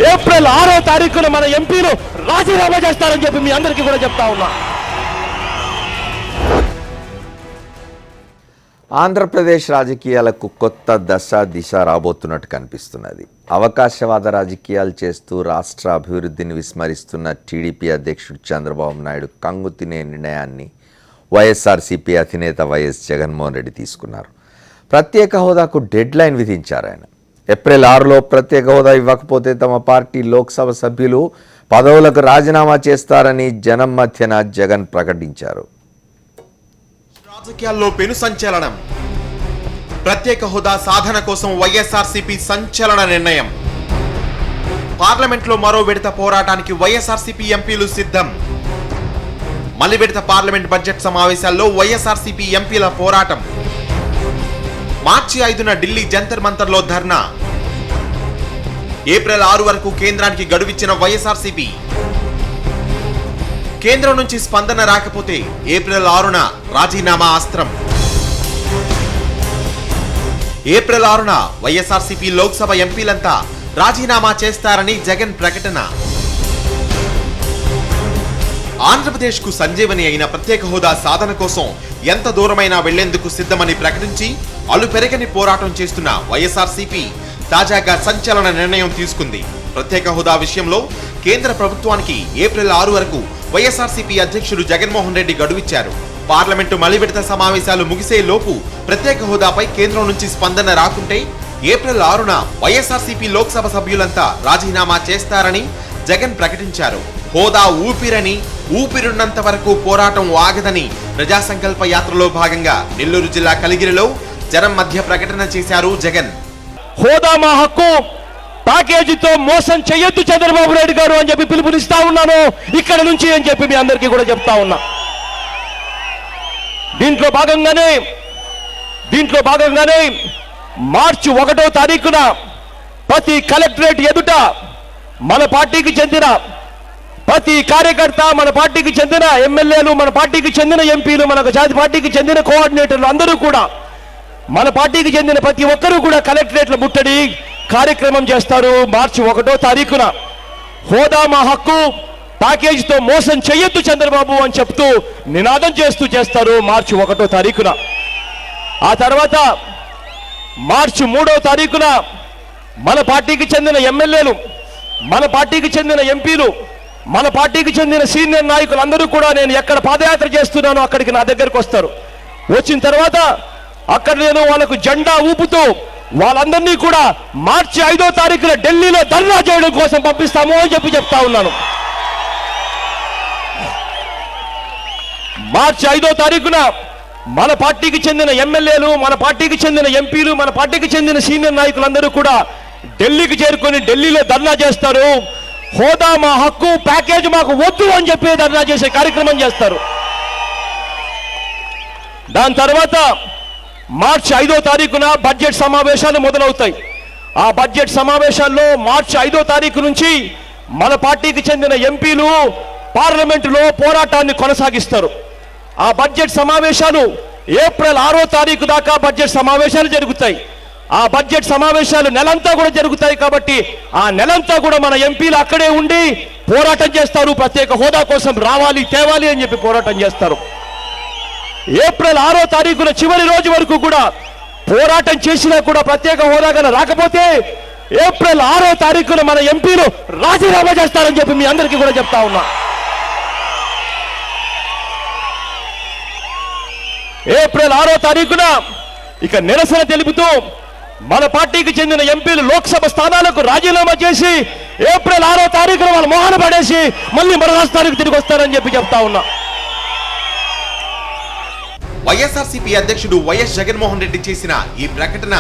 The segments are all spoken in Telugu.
ఏప్రిల్ 6వ తారీఖున మన ఎంపీలు రాజీనామా చేస్తారని చెప్పి మీ అందరికీ కూడా చెప్తా ఉన్నా. ఆంధ్రప్రదేశ్ రాజకీయాలకు కొత్త దశ దిశ రాబోతున్నట్టు కనిపిస్తున్నది. అవకాశవాద రాజకీయాలు చేస్తూ రాష్ట్ర అభివృద్ధిని విస్మరిస్తున్న టీడీపీ అధ్యక్షుడు చంద్రబాబు నాయుడు కంగు తినే నిర్ణయాన్ని వైఎస్ఆర్సీపీ అధినేత వైఎస్ జగన్మోహన్ రెడ్డి తీసుకున్నారు. ప్రత్యేక హోదాకు డెడ్ లైన్ విధించారు ఆయన. ఏప్రిల్ 6లో ప్రత్యేక హోదా ఇవ్వకపోతే తమ పార్టీ లోక్సభ సభ్యులు పదవులకు రాజీనామా చేస్తారని జనం మధ్యన జగన్ ప్రకటించారు. రాజకీయాల్లో పెను సంచలనం. ప్రత్యేక హోదా సాధన కోసం వైఎస్ఆర్సీపీ సంచలన నిర్ణయం. పార్లమెంట్లో మరో విడత పోరాటానికి వైఎస్ఆర్సీపీ ఎంపీలు సిద్ధం. మళ్లీ విడత పార్లమెంట్ బడ్జెట్ సమావేశాల్లో వైఎస్ఆర్సీపీ ఎంపీల పోరాటం. మార్చి 5న ఢిల్లీ జంతర్ మంతర్లో ధర్నా. ఏప్రిల్ 6 వరకు కేంద్రానికి గడువిచ్చిన వైఎస్ఆర్సీపీ. కేంద్రం నుంచి స్పందన రాకపోతే ఏప్రిల్ 6న రాజీనామా అస్త్రం. ఏప్రిల్ 6న వైఎస్ఆర్సీపీ లోక్సభ ఎంపీలంతా రాజీనామా చేస్తారని జగన్ ప్రకటన. ఆంధ్రప్రదేశ్కు సంజీవని అయిన ప్రత్యేక హోదా సాధన కోసం ఎంత దూరమైనా వెళ్లేందుకు సిద్ధమని ప్రకటించి అలుపెరగని పోరాటం చేస్తున్న వైఎస్ఆర్సీపీ తాజాగా సంచలన నిర్ణయం తీసుకుంది. ప్రత్యేక హోదా విషయంలో కేంద్ర ప్రభుత్వానికి ఏప్రిల్ 6 వరకు వైఎస్ఆర్సీపీ అధ్యక్షుడు జగన్మోహన్ రెడ్డి గడువిచ్చారు. పార్లమెంటు మలి విడత సమావేశాలు ముగిసే లోపు ప్రత్యేక హోదాపై కేంద్రం నుంచి స్పందన రాకుంటే ఏప్రిల్ 6న వైఎస్ఆర్సీపీ లోక్సభ సభ్యులంతా రాజీనామా చేస్తారని జగన్ ప్రకటించారు. హోదా ఊపిరని, ఊపిరున్నంత వరకు పోరాటం ఆగదని ప్రజా సంకల్ప యాత్రలో భాగంగా నెల్లూరు జిల్లా కలిగిరిలో జనం మధ్య ప్రకటన చేశారు జగన్. హోదా మా హక్కు, ప్యాకేజీతో మోసం చేయొద్దు చంద్రబాబు నాయుడు గారు అని చెప్పి పిలుపునిస్తా ఉన్నాను ఇక్కడ నుంచి అని చెప్పి మీ అందరికీ కూడా చెప్తా ఉన్నా. దీంట్లో భాగంగానే మార్చి 1వ తారీఖున ప్రతి కలెక్టరేట్ ఎదుట మన పార్టీకి చెందిన ప్రతి కార్యకర్త, మన పార్టీకి చెందిన ఎమ్మెల్యేలు, మన పార్టీకి చెందిన ఎంపీలు, మన జాతి పార్టీకి చెందిన కోఆర్డినేటర్లు అందరూ కూడా, మన పార్టీకి చెందిన ప్రతి ఒక్కరూ కూడా కలెక్టరేట్ల ముట్టడి కార్యక్రమం చేస్తారు. మార్చి 1వ తారీఖున హోదా మా హక్కు, ప్యాకేజీతో మోసం చెయ్యొద్దు చంద్రబాబు అని చెప్తూ నినాదం చేస్తారు మార్చి 1వ తారీఖున. ఆ తర్వాత మార్చి 3వ తారీఖున మన పార్టీకి చెందిన ఎమ్మెల్యేలు, మన పార్టీకి చెందిన ఎంపీలు, మన పార్టీకి చెందిన సీనియర్ నాయకులు అందరూ కూడా నేను ఎక్కడ పాదయాత్ర చేస్తున్నానో అక్కడికి నా దగ్గరకు వస్తారు. వచ్చిన తర్వాత అక్కడ నేను వాళ్ళకు జెండా ఊపుతూ వాళ్ళందరినీ కూడా మార్చి 5వ తారీఖున ఢిల్లీలో ధర్నా చేయడం కోసం పంపిస్తాము అని చెప్తా ఉన్నాను. మార్చి 5వ తారీఖున మన పార్టీకి చెందిన ఎమ్మెల్యేలు, మన పార్టీకి చెందిన ఎంపీలు, మన పార్టీకి చెందిన సీనియర్ నాయకులందరూ కూడా ఢిల్లీకి చేరుకొని ఢిల్లీలో ధర్నా చేస్తారు. హోదా మా హక్కు, ప్యాకేజ్ మాకు వద్దు అని చెప్పి ధర్నా చేసే కార్యక్రమం చేస్తారు. దాని తర్వాత మార్చి 5వ తారీఖున బడ్జెట్ సమావేశాలు మొదలవుతాయి. ఆ బడ్జెట్ సమావేశాల్లో మార్చి 5వ తారీఖు నుంచి మన పార్టీకి చెందిన ఎంపీలు పార్లమెంటులో పోరాటాన్ని కొనసాగిస్తారు. ఆ బడ్జెట్ సమావేశాలు ఏప్రిల్ 6వ తారీఖు దాకా బడ్జెట్ సమావేశాలు జరుగుతాయి. ఆ బడ్జెట్ సమావేశాలు నెలంతా కూడా జరుగుతాయి కాబట్టి ఆ నెలంతా కూడా మన ఎంపీలు అక్కడే ఉండి పోరాటం చేస్తారు. ప్రత్యేక హోదా కోసం రావాలి, తేవాలి అని చెప్పి పోరాటం చేస్తారు. ఏప్రిల్ 6వ తారీఖున చివరి రోజు వరకు కూడా పోరాటం చేసినా కూడా ప్రత్యేక హోదా కన్నా రాకపోతే ఏప్రిల్ 6వ తారీఖున మన ఎంపీలు రాజీనామా చేస్తారని చెప్పి మీ అందరికీ కూడా చెప్తా ఉన్నా. ఏప్రిల్ 6వ తారీఖున ఇక నిరసన తెలుపుతూ మన పార్టీకి చెందిన ఎంపీలు లోక్సభ స్థానాలకు రాజీనామా చేసి ఏప్రిల్ 6వ తారీఖున వాళ్ళు మోహన పడేసి మళ్ళీ మరో రాష్ట్రానికి తిరిగి వస్తారని చెప్పి చెప్తా ఉన్నా. వైఎస్ఆర్సీపీ అధ్యక్షుడు వైఎస్ జగన్మోహన్ రెడ్డి చేసిన ఈ ప్రకటన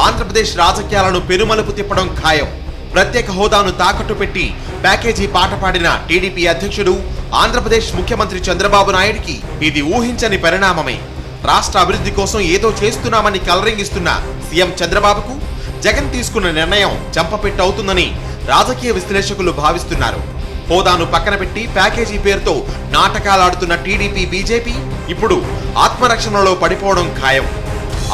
ఆంధ్రప్రదేశ్ రాజకీయాలను పెనుమలుపు తిప్పడం ఖాయం. ప్రత్యేక హోదాను తాకట్టు పెట్టి ప్యాకేజీ పాట పాడిన టీడీపీ అధ్యక్షుడు ఆంధ్రప్రదేశ్ ముఖ్యమంత్రి చంద్రబాబు నాయుడికి ఇది ఊహించని పరిణామమే. రాష్ట్ర అభివృద్ధి కోసం ఏదో చేస్తున్నామని కలరింగిస్తున్న సీఎం చంద్రబాబుకు జగన్ తీసుకున్న నిర్ణయం చంపపెట్టవుతుందని రాజకీయ విశ్లేషకులు భావిస్తున్నారు. హోదాను పక్కన పెట్టి ప్యాకేజీ పేరుతో నాటకాలాడుతున్న టీడీపీ, బీజేపీ ఇప్పుడు ఆత్మరక్షణలో పడిపోవడం ఖాయం.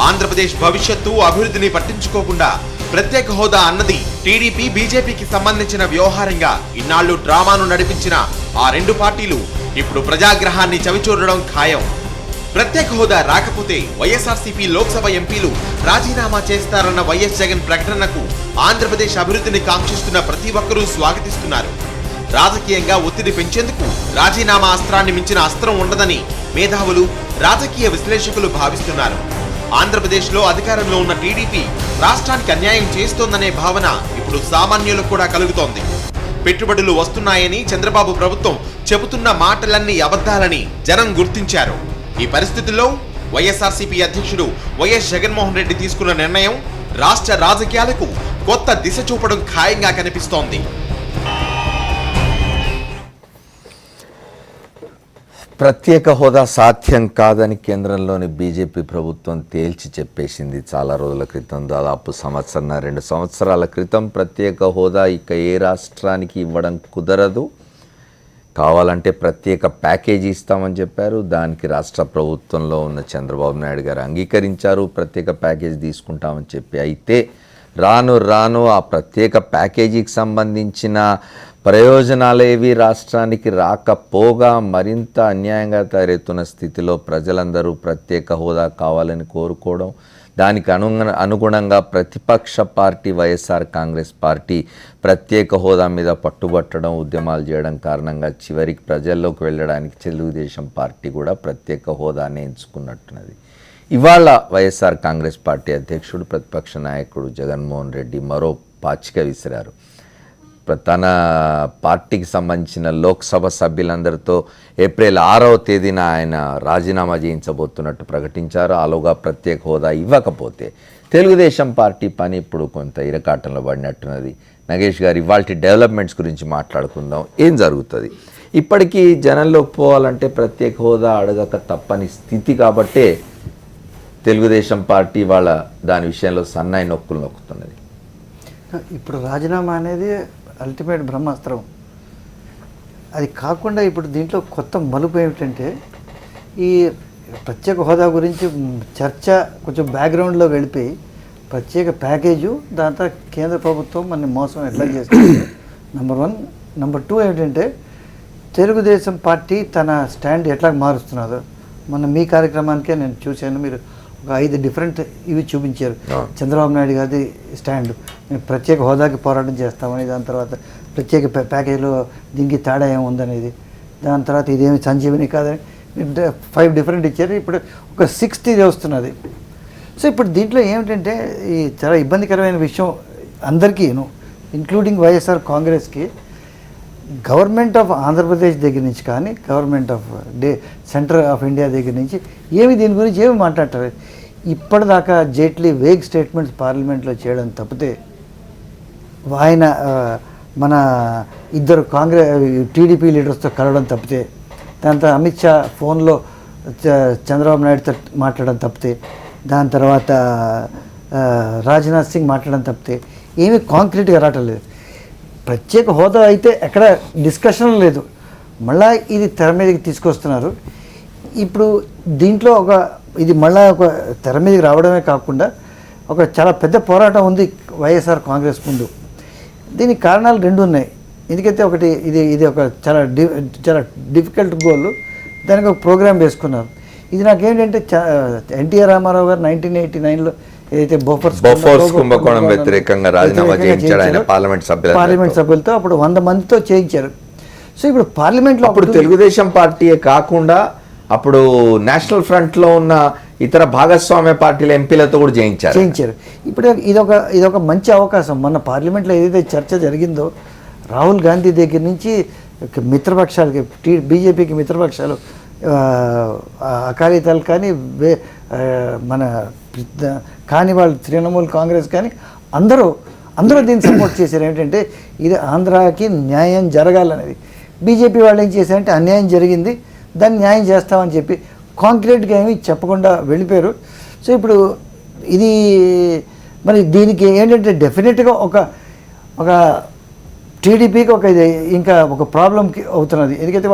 ఆంధ్రప్రదేశ్ భవిష్యత్తు, అభివృద్ధిని పట్టించుకోకుండా ప్రత్యేక హోదా అన్నది టీడీపీ బీజేపీకి సంబంధించిన వ్యవహారంగా ఇన్నాళ్లు డ్రామాను నడిపించిన ఆ రెండు పార్టీలు ఇప్పుడు ప్రజాగ్రహాన్ని చవిచూడడం ఖాయం. ప్రత్యేక హోదా రాకపోతే వైఎస్ఆర్సీపీ లోక్సభ ఎంపీలు రాజీనామా చేస్తారన్న వైఎస్ జగన్ ప్రకటనకు ఆంధ్రప్రదేశ్ అభివృద్ధిని కాంక్షిస్తున్న ప్రతి ఒక్కరూ స్వాగతిస్తున్నారు. రాజకీయంగా ఒత్తిడి పెంచేందుకు రాజీనామా అస్త్రాన్ని మించిన అస్త్రం ఉండదని మేధావులు, రాజకీయ విశ్లేషకులు భావిస్తున్నారు. ఆంధ్రప్రదేశ్లో అధికారంలో ఉన్న టీడీపీ రాష్ట్రానికి అన్యాయం చేస్తోందనే భావన ఇప్పుడు సామాన్యులకు కూడా కలుగుతోంది. పెట్టుబడులు వస్తున్నాయని చంద్రబాబు ప్రభుత్వం చెబుతున్న మాటలన్నీ అబద్ధాలని జనం గుర్తించారు. ఈ పరిస్థితుల్లో వైఎస్ఆర్సీపీ అధ్యక్షుడు వైఎస్ జగన్మోహన్ రెడ్డి తీసుకున్న నిర్ణయం రాష్ట్ర రాజకీయాలకు కొత్త దిశ చూపడం ఖాయంగా కనిపిస్తోంది. ప్రత్యేక హోదా సాధ్యం కాదని కేంద్రంలోని బీజేపీ ప్రభుత్వం తేల్చి చెప్పేసింది చాలా రోజుల క్రితం. దాదాపు 1-2 సంవత్సరాల క్రితం ప్రత్యేక హోదా ఇక ఏ రాష్ట్రానికి ఇవ్వడం కుదరదు, కావాలంటే ప్రత్యేక ప్యాకేజీ ఇస్తామని చెప్పారు. దానికి రాష్ట్ర ప్రభుత్వంలో ఉన్న చంద్రబాబు నాయుడు గారు అంగీకరించారు, ప్రత్యేక ప్యాకేజీ తీసుకుంటామని చెప్పి. అయితే రాను ఆ ప్రత్యేక ప్యాకేజీకి సంబంధించిన ప్రయోజనాలేవి రాష్ట్రానికి రాకపోగా మరింత అన్యాయంగా తయారెత్తున్న స్థితిలో ప్రజలందరూ ప్రత్యేక హోదా కావాలని కోరుకోవడం, దానికి అనుగుణంగా ప్రతిపక్ష పార్టీ వైఎస్ఆర్ కాంగ్రెస్ పార్టీ ప్రత్యేక హోదా మీద పట్టుబట్టడం, ఉద్యమాలు చేయడం కారణంగా చివరికి ప్రజల్లోకి వెళ్ళడానికి తెలుగుదేశం పార్టీ కూడా ప్రత్యేక హోదానే ఎంచుకున్నట్టున్నది. ఇవాళ వైఎస్ఆర్ కాంగ్రెస్ పార్టీ అధ్యక్షుడు, ప్రతిపక్ష నాయకుడు జగన్మోహన్ రెడ్డి మరో పాచిక విసిరారు. తన పార్టీకి సంబంధించిన లోక్సభ సభ్యులందరితో ఏప్రిల్ 6వ తేదీన ఆయన రాజీనామా చేయించబోతున్నట్టు ప్రకటించారు. ఆలోగా ప్రత్యేక హోదా ఇవ్వకపోతే తెలుగుదేశం పార్టీ పని ఇప్పుడు కొంత ఇరకాటంలో పడినట్టున్నది. నగేష్ గారు, ఇవాల్టి డెవలప్మెంట్స్ గురించి మాట్లాడుకుందాం. ఏం జరుగుతుంది? ఇప్పటికీ జనంలోకి పోవాలంటే ప్రత్యేక హోదా అడగక తప్పని స్థితి కాబట్టే తెలుగుదేశం పార్టీ వాళ్ళ దాని విషయంలో సన్నాయి నొక్కులు నొక్కుతున్నది. ఇప్పుడు రాజీనామా అనేది అల్టిమేట్ బ్రహ్మాస్త్రం. అది కాకుండా ఇప్పుడు దీంట్లో కొత్త మలుపు ఏమిటంటే, ఈ ప్రత్యేక హోదా గురించి చర్చ కొంచెం బ్యాక్గ్రౌండ్లో వెళ్ళిపోయి ప్రత్యేక ప్యాకేజు, దాంతో కేంద్ర ప్రభుత్వం మన మోసం ఎట్లా చేస్తుంది నెంబర్ 1. నెంబర్ 2 ఏమిటంటే, తెలుగుదేశం పార్టీ తన స్టాండ్ ఎట్లా మారుస్తున్నదో మొన్న మీ కార్యక్రమానికే నేను చూశాను. మీరు ఒక 5 డిఫరెంట్ ఇవి చూపించారు. చంద్రబాబు నాయుడు గారి స్టాండ్, మేము ప్రత్యేక హోదాకి పోరాటం చేస్తామని, దాని తర్వాత ప్రత్యేక ప్యాకేజీలో దీనికి తేడా ఏముందనేది, దాని తర్వాత ఇదేమి సంజీవని కాదని 5 డిఫరెంట్ ఇచ్చారు. ఇప్పుడు ఒక 6th ఇది వస్తున్నది. సో ఇప్పుడు దీంట్లో ఏమిటంటే, ఈ చాలా ఇబ్బందికరమైన విషయం అందరికీ, ఇంక్లూడింగ్ వైఎస్ఆర్ కాంగ్రెస్కి, గవర్నమెంట్ ఆఫ్ ఆంధ్రప్రదేశ్ దగ్గర నుంచి కానీ government of centre of India దగ్గర నుంచి దీని గురించి ఏమి మాట్లాడతారు. ఇప్పటిదాకా జైట్లీ వేగ్ స్టేట్మెంట్స్ పార్లమెంట్లో చేయడం తప్పితే, ఆయన మన 2 టీడీపీ లీడర్స్తో కలవడం తప్పితే, దాంతో అమిత్ షా ఫోన్లో చంద్రబాబు నాయుడుతో మాట్లాడడం తప్పితే, దాని తర్వాత రాజ్నాథ్ సింగ్ మాట్లాడడం తప్పితే ఏమీ కాంక్రీట్గా రావట్లేదు. ప్రత్యేక హోదా అయితే ఎక్కడ డిస్కషన్ లేదు, మళ్ళీ ఇది తెర మీదకి తీసుకొస్తున్నారు. ఇప్పుడు దీంట్లో ఇది మళ్ళీ ఒక తెర మీదకి రావడమే కాకుండా ఒక చాలా పెద్ద పోరాటం ఉంది వైఎస్ఆర్ కాంగ్రెస్ ముందు. దీనికి కారణాలు 2 ఉన్నాయి. ఎందుకైతే ఒకటి ఇది ఒక చాలా డిఫికల్ట్ గోల్, దానికి ఒక ప్రోగ్రామ్ వేసుకున్నారు. ఇది నాకేంటంటే ఎన్టీఆర్ రామారావు గారు 1989లో ఏదైతే బోఫోర్స్ కుంభకోణం వ్యతిరేకంగా రాజీనామా చేయించాడు ఆయన పార్లమెంట్ సభ్యులతో, అప్పుడు 100 మందితో చేయించారు. సో ఇప్పుడు పార్లమెంట్లో అప్పుడు తెలుగుదేశం పార్టీయే కాకుండా అప్పుడు నేషనల్ ఫ్రంట్లో ఉన్న ఇతర భాగస్వామ్య పార్టీల ఎంపీలతో కూడా చేయించారు. ఇప్పుడు ఇదొక మంచి అవకాశం. మొన్న పార్లమెంట్లో ఏదైతే చర్చ జరిగిందో, రాహుల్ గాంధీ దగ్గర నుంచి మిత్రపక్షాలకి, బీజేపీకి మిత్రపక్షాలు, అకాలీదళ్ కానీ మన కానీ వాళ్ళు తృణమూల్ కాంగ్రెస్ కానీ అందరూ దీన్ని సపోర్ట్ చేశారు. ఏంటంటే ఇది ఆంధ్రాకి న్యాయం జరగాలనేది. బీజేపీ వాళ్ళు ఏం చేశారంటే, అన్యాయం జరిగింది, దాన్ని న్యాయం చేస్తామని చెప్పి కాంక్రీట్గా ఏమీ చెప్పకుండా వెళ్ళిపోయారు. సో ఇప్పుడు ఇది మరి దీనికి ఏంటంటే డెఫినెట్గా ఒక టీడీపీకి ఇంకా ఒక ప్రాబ్లంకి అవుతున్నది. ఎందుకంటే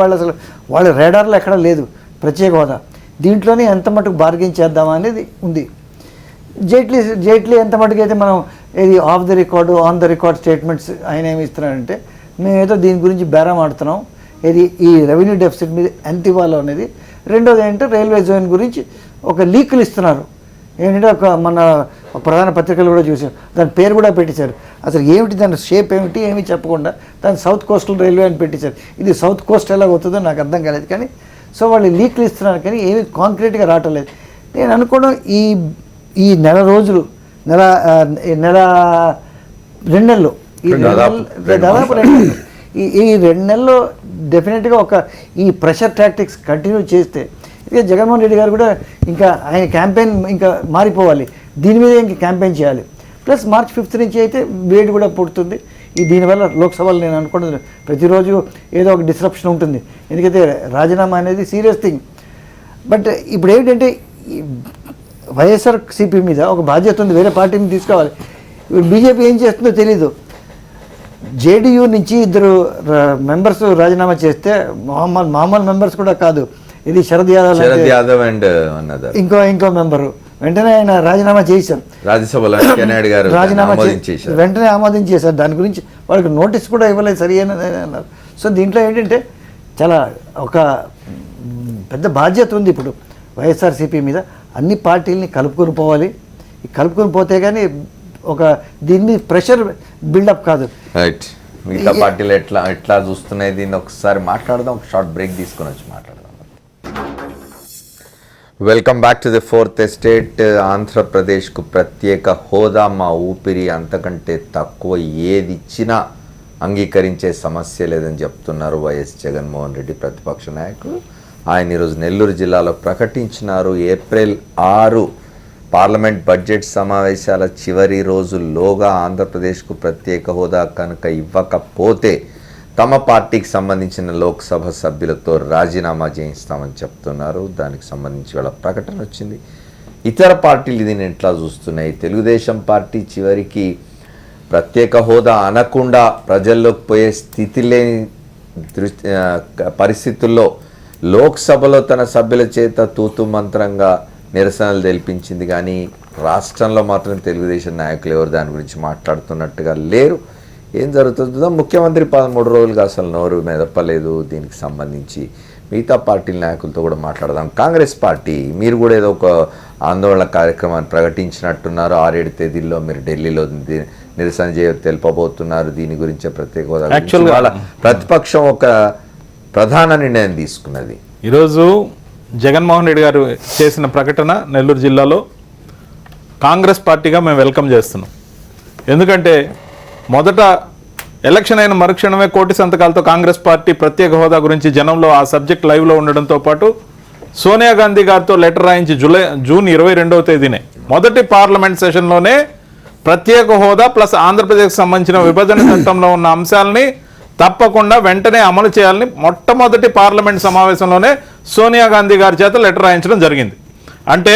వాళ్ళ రేడార్లో ఎక్కడా లేదు ప్రత్యేక హోదా. దీంట్లోనే ఎంత మటుకు బార్గెన్ చేద్దామా అనేది ఉంది. జైట్లీ ఎంత మటుకు అయితే మనం ఇది of the record on the record statements ఆయన ఏమి ఇస్తున్నారంటే మేమేదో దీని గురించి బేరం ఆడుతున్నాం, ఇది ఈ రెవెన్యూ డెఫిసిట్ మీద ఎంత ఇవ్వాలో అనేది. రెండోది ఏంటంటే రైల్వే జోన్ గురించి ఒక లీకులు ఇస్తున్నారు. ఏంటంటే మన ప్రధాన పత్రికలు కూడా చూసాం, దాని పేరు కూడా పెట్టేశారు. అసలు ఏమిటి దాని షేప్ ఏమిటి ఏమి చెప్పకుండా దాని సౌత్ కోస్టల్ రైల్వే అని పెట్టేశారు. ఇది సౌత్ కోస్ట్ ఎలా అవుతుందో నాకు అర్థం కాలేదు. కానీ సో వాళ్ళు లీకులు ఇస్తున్నారు కానీ ఏమి కాంక్రీట్గా రావట్లేదు. నేను అనుకోవడం ఈ నెల రోజులు నెల 2 నెలలు దాదాపు 2 నెలలు ఈ 2 నెలల్లో డెఫినెట్గా ఈ ప్రెషర్ టాక్టిక్స్ కంటిన్యూ చేస్తే ఇక జగన్మోహన్ రెడ్డి గారు కూడా ఇంకా ఆయన క్యాంపెయిన్ ఇంకా మారిపోవాలి, దీని మీద ఇంకా క్యాంపెయిన్ చేయాలి. ప్లస్ March 5th నుంచి అయితే వేడి కూడా పుడుతుంది. దీనివల్ల లోక్సభలో నేను అనుకుంటున్నాను ప్రతిరోజు ఏదో ఒక డిస్రప్షన్ ఉంటుంది, ఎందుకంటే రాజీనామా అనేది సీరియస్ థింగ్. బట్ ఇప్పుడు ఏంటంటే వైఎస్ఆర్సీపీ మీద ఒక బాధ్యత ఉంది, వేరే పార్టీని తీసుకోవాలి. ఇప్పుడు బీజేపీ ఏం చేస్తుందో తెలీదు. జేడీయూ నుంచి 2 మెంబర్స్ రాజీనామా చేస్తే మామూలు మెంబర్స్ కూడా కాదు, ఇది శరద్ యాదవ్ అండ్ ఇంకో మెంబరు వెంటనే ఆయన రాజీనామా చేశారు. రాజ్యసభలో రాజీనామా వెంటనే ఆమోదించేశారు. దాని గురించి వాళ్ళకి నోటీస్ కూడా ఇవ్వలేదు సరి అన్నారు. సో దీంట్లో ఏంటంటే చాలా ఒక పెద్ద బాధ్యత ఉంది ఇప్పుడు వైఎస్ఆర్సీపీ మీద. అన్ని పార్టీలని కలుపుకొని పోవాలి. ఈ కలుపుకొని పోతే కానీ దీని మీద ప్రెషర్ బిల్డప్ కాదు. రైట్, మిగతా పార్టీలు ఎట్లా చూస్తున్నాయి దీన్ని ఒకసారి మాట్లాడదాం. ఒక షార్ట్ బ్రేక్ తీసుకొని వచ్చి మాట్లాడదాం. Welcome back to the 4th estate. ఆంధ్రప్రదేశ్కు ప్రత్యేక హోదా మా ఊపిరి, అంతకంటే తక్కువ ఏది ఇచ్చినా అంగీకరించే సమస్య లేదని చెప్తున్నారు వైఎస్ జగన్మోహన్ రెడ్డి ప్రతిపక్ష నాయకులు. ఆయన ఈరోజు నెల్లూరు జిల్లాలో ప్రకటించినారు. ఏప్రిల్ 6 పార్లమెంట్ బడ్జెట్ సమావేశాల చివరి రోజుల్లోగా ఆంధ్రప్రదేశ్కు ప్రత్యేక హోదా కనుక ఇవ్వకపోతే తమ పార్టీకి సంబంధించిన లోక్సభ సభ్యులతో రాజీనామా చేయిస్తామని చెప్తున్నారు. దానికి సంబంధించి వాళ్ళ ప్రకటన వచ్చింది. ఇతర పార్టీలు దీన్ని ఎట్లా చూస్తున్నాయి? తెలుగుదేశం పార్టీ చివరికి ప్రత్యేక హోదా అనకుండా ప్రజల్లోకి పోయే స్థితి లేని పరిస్థితుల్లో లోక్సభలో తన సభ్యుల చేత తూతు మంత్రంగా నిరసనలు తెలిపించింది. కానీ రాష్ట్రంలో మాత్రం తెలుగుదేశం నాయకులు ఎవరు దాని గురించి మాట్లాడుతున్నట్టుగా లేరు. ఏం జరుగుతుందో ముఖ్యమంత్రి 13 రోజులుగా అసలు నోరు మెదపలేదు. దీనికి సంబంధించి మిగతా పార్టీల నాయకులతో కూడా మాట్లాడదాం. కాంగ్రెస్ పార్టీ మీరు కూడా ఏదో ఒక ఆందోళన కార్యక్రమాన్ని ప్రకటించినట్టున్నారు. 6-7 తేదీల్లో మీరు ఢిల్లీలో నిరసన తెలుపబోతున్నారు. దీని గురించే ప్రత్యేక హోదా యాక్చువల్గా ప్రతిపక్షం ఒక ప్రధాన నిర్ణయం తీసుకున్నది. ఈరోజు జగన్మోహన్ రెడ్డి గారు చేసిన ప్రకటన నెల్లూరు జిల్లాలో కాంగ్రెస్ పార్టీగా మేము వెల్కమ్ చేస్తున్నాం. ఎందుకంటే మొదట ఎలక్షన్ అయిన మరుక్షణమే కోటి సంతకాలతో కాంగ్రెస్ పార్టీ ప్రత్యేక హోదా గురించి జనంలో ఆ సబ్జెక్ట్ లైవ్లో ఉండడంతో పాటు సోనియా గాంధీ గారితో లెటర్ రాయించి జూన్ 22వ తేదీనే మొదటి పార్లమెంట్ సెషన్లోనే ప్రత్యేక హోదా ప్లస్ ఆంధ్రప్రదేశ్కి సంబంధించిన విభజన చట్టంలో ఉన్న అంశాలని తప్పకుండా వెంటనే అమలు చేయాలని మొట్టమొదటి పార్లమెంట్ సమావేశంలోనే సోనియా గాంధీ గారి చేత లెటర్ రాయించడం జరిగింది. అంటే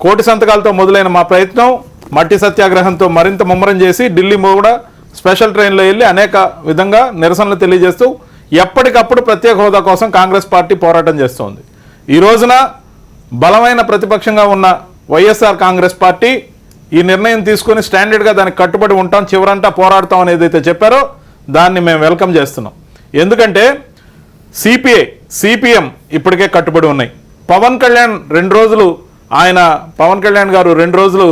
కోటి సంతకాలతో మొదలైన మా ప్రయత్నం మట్టి సత్యాగ్రహంతో మరింత ముమ్మరం చేసి ఢిల్లీ కూడా స్పెషల్ ట్రైన్లో వెళ్ళి అనేక విధంగా నిరసనలు తెలియజేస్తూ ఎప్పటికప్పుడు ప్రత్యేక హోదా కోసం కాంగ్రెస్ పార్టీ పోరాటం చేస్తోంది. ఈ రోజున బలమైన ప్రతిపక్షంగా ఉన్న వైఎస్ఆర్ కాంగ్రెస్ పార్టీ ఈ నిర్ణయం తీసుకుని స్టాండర్డ్గా దానికి కట్టుబడి ఉంటాం, చివరంతా పోరాడతాం అని ఏదైతే చెప్పారో దాన్ని మేము వెల్కమ్ చేస్తున్నాం. ఎందుకంటే సిపిఎం ఇప్పటికే కట్టుబడి ఉన్నాయి. పవన్ కళ్యాణ్ గారు 2 రోజులు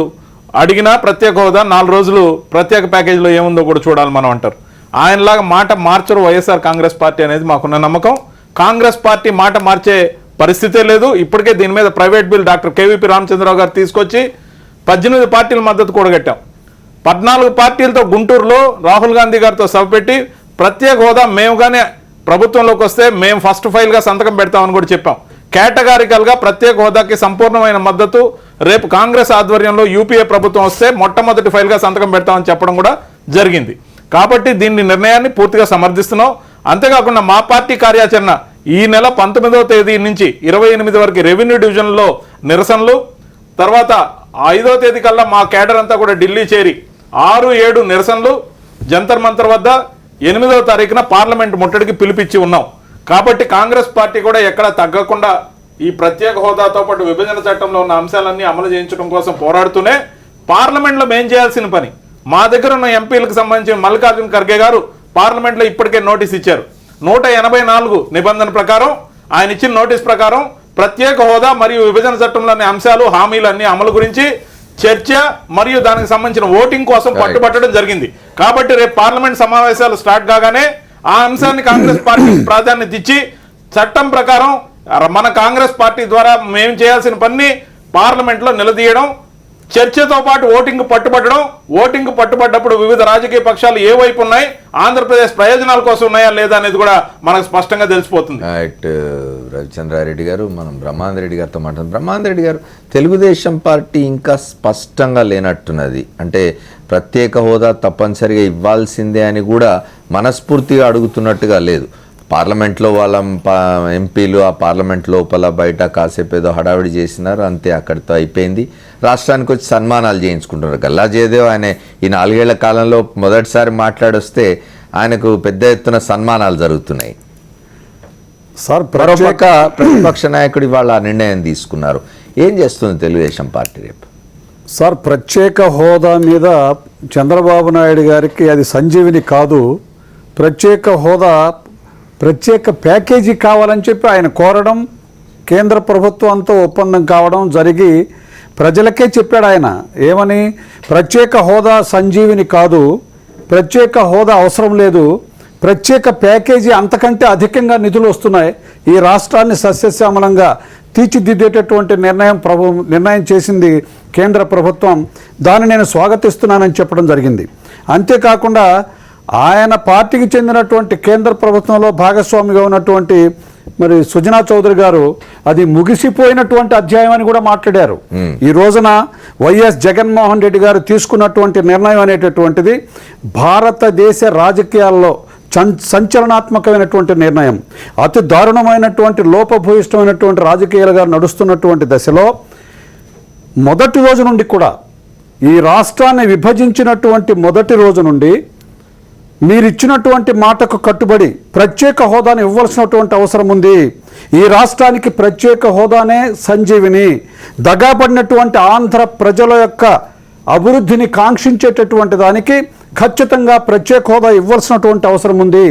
అడిగినా ప్రత్యేక హోదా, 4 రోజులు ప్రత్యేక ప్యాకేజీలో ఏముందో కూడా చూడాలి మనం అంటారు. ఆయనలాగా మాట మార్చరు వైఎస్ఆర్ కాంగ్రెస్ పార్టీ అనేది మాకున్న నమ్మకం. కాంగ్రెస్ పార్టీ మాట మార్చే పరిస్థితే లేదు. ఇప్పటికే దీని మీద private bill doctor KVP Ramachandra Rao గారు తీసుకొచ్చి 18 పార్టీల మద్దతు కూడగట్టాం. 14 పార్టీలతో గుంటూరులో రాహుల్ గాంధీ గారితో సభ పెట్టి ప్రత్యేక హోదా మేము కానీ ప్రభుత్వంలోకి వస్తే మేము ఫస్ట్ ఫైల్గా సంతకం పెడతామని కూడా చెప్పాం. కేటగారికల్గా ప్రత్యేక హోదాకి సంపూర్ణమైన మద్దతు, రేపు కాంగ్రెస్ ఆధ్వర్యంలో యూపీఏ ప్రభుత్వం వస్తే మొట్టమొదటి ఫైల్గా సంతకం పెడతామని చెప్పడం కూడా జరిగింది. కాబట్టి దీన్ని నిర్ణయాన్ని పూర్తిగా సమర్థిస్తున్నాం. అంతేకాకుండా మా పార్టీ కార్యాచరణ ఈ నెల 19వ తేదీ నుంచి 28 వరకు రెవెన్యూ డివిజన్లో నిరసనలు, తర్వాత 5వ తేదీ కల్లా మా కేడర్ అంతా కూడా ఢిల్లీ చేరి 6-7 నిరసనలు, జంతర్ మంతర్ వద్ద 8వ తారీఖున పార్లమెంట్ ముట్టడికి పిలిపించి ఉన్నాం. కాబట్టి కాంగ్రెస్ పార్టీ కూడా ఎక్కడ తగ్గకుండా ఈ ప్రత్యేక హోదాతో పాటు విభజన చట్టంలో ఉన్న అంశాలన్నీ అమలు చేయించడం కోసం పోరాడుతూనే పార్లమెంట్లో మేం చేయాల్సిన పని మా దగ్గర ఉన్న ఎంపీలకు సంబంధించిన మల్లికార్జున ఖర్గే గారు పార్లమెంట్లో ఇప్పటికే నోటీస్ ఇచ్చారు. 184 నిబంధన ప్రకారం ఆయన ఇచ్చిన నోటీస్ ప్రకారం ప్రత్యేక హోదా మరియు విభజన చట్టంలోని అంశాలు హామీలన్నీ అమలు గురించి చర్చ మరియు దానికి సంబంధించిన ఓటింగ్ కోసం పట్టుబట్టడం జరిగింది. కాబట్టి రేపు పార్లమెంట్ సమావేశాలు స్టార్ట్ కాగానే ఆ అంశాన్ని కాంగ్రెస్ పార్టీ ప్రాధాన్యత ఇచ్చి చట్టం ప్రకారం మన కాంగ్రెస్ పార్టీ ద్వారా మేము చేయాల్సిన పని పార్లమెంట్లో నిలదీయడం, చర్చతో పాటు ఓటింగ్ పట్టుబట్టడం. ఓటింగ్ పట్టుబడ్డప్పుడు వివిధ రాజకీయ పక్షాలు ఏ వైపు ఉన్నాయి, ఆంధ్రప్రదేశ్ ప్రయోజనాల కోసం ఉన్నాయా లేదా అనేది కూడా మనకు స్పష్టంగా తెలిసిపోతుంది. రైట్ రవిచంద్రారెడ్డి గారు, మనం బ్రహ్మానంద రెడ్డి గారితో మాట్లాడుతున్నాం. బ్రహ్మానంద రెడ్డి గారు, తెలుగుదేశం పార్టీ ఇంకా స్పష్టంగా లేనట్టున్నది. అంటే ప్రత్యేక హోదా తప్పనిసరిగా ఇవ్వాల్సిందే అని కూడా మనస్ఫూర్తిగా అడుగుతున్నట్టుగా లేదు. పార్లమెంట్లో వాళ్ళ ఎంపీలు ఆ పార్లమెంట్ లోపల బయట కాసేపు ఏదో హడావిడి చేసినారు, అంతే, అక్కడితో అయిపోయింది. రాష్ట్రానికి వచ్చి సన్మానాలు చేయించుకుంటున్నారు. గల్లా జయదేవ్ ఆయన ఈ 4 ఏళ్ల కాలంలో మొదటిసారి మాట్లాడొస్తే ఆయనకు పెద్ద ఎత్తున సన్మానాలు జరుగుతున్నాయి. సార్ మరోపక్క ప్రతిపక్ష నాయకుడు వాళ్ళ నిర్ణయం తీసుకున్నారు. ఏం చేస్తుంది తెలుగుదేశం పార్టీ రేపు? సార్ ప్రత్యేక హోదా మీద చంద్రబాబు నాయుడు గారికి అది సంజీవిని కాదు, ప్రత్యేక హోదా ప్రత్యేక ప్యాకేజీ కావాలని చెప్పి ఆయన కోరడం, కేంద్ర ప్రభుత్వంతో ఒప్పందం కావడం జరిగి ప్రజలకే చెప్పాడు ఆయన. ఏమని? ప్రత్యేక హోదా సంజీవిని కాదు, ప్రత్యేక హోదా అవసరం లేదు, ప్రత్యేక ప్యాకేజీ అంతకంటే అధికంగా నిధులు వస్తున్నాయి, ఈ రాష్ట్రాన్ని సస్యశ్యామలంగా తీర్చిదిద్దేటటువంటి నిర్ణయం చేసింది కేంద్ర ప్రభుత్వం, దాన్ని నేను స్వాగతిస్తున్నానని చెప్పడం జరిగింది. అంతేకాకుండా ఆయన పార్టీకి చెందినటువంటి కేంద్ర ప్రభుత్వంలో భాగస్వామిగా ఉన్నటువంటి మరి సుజనా చౌదరి గారు అది ముగిసిపోయినటువంటి అధ్యాయం అని కూడా మాట్లాడారు. ఈ రోజున వైఎస్ జగన్మోహన్ రెడ్డి గారు తీసుకున్నటువంటి నిర్ణయం అనేటటువంటిది భారతదేశ రాజకీయాల్లో సంచలనాత్మకమైనటువంటి నిర్ణయం. అతి దారుణమైనటువంటి లోపభూయిష్టమైనటువంటి రాజకీయాలుగా నడుస్తున్నటువంటి దశలో మొదటి రోజు నుండి కూడా, ఈ రాష్ట్రాన్ని విభజించినటువంటి మొదటి రోజు నుండి మీరిచ్చినటువంటి మాటకు కట్టుబడి ప్రత్యేక హోదాను ఇవ్వాల్సినటువంటి అవసరం ఉంది. ఈ రాష్ట్రానికి ప్రత్యేక హోదానే సంజీవిని. దగాపడినటువంటి ఆంధ్ర ప్రజల యొక్క అభివృద్ధిని కాంక్షించేటటువంటి దానికి ఖచ్చితంగా ప్రత్యేక హోదా ఇవ్వాల్సినటువంటి అవసరం ఉంది.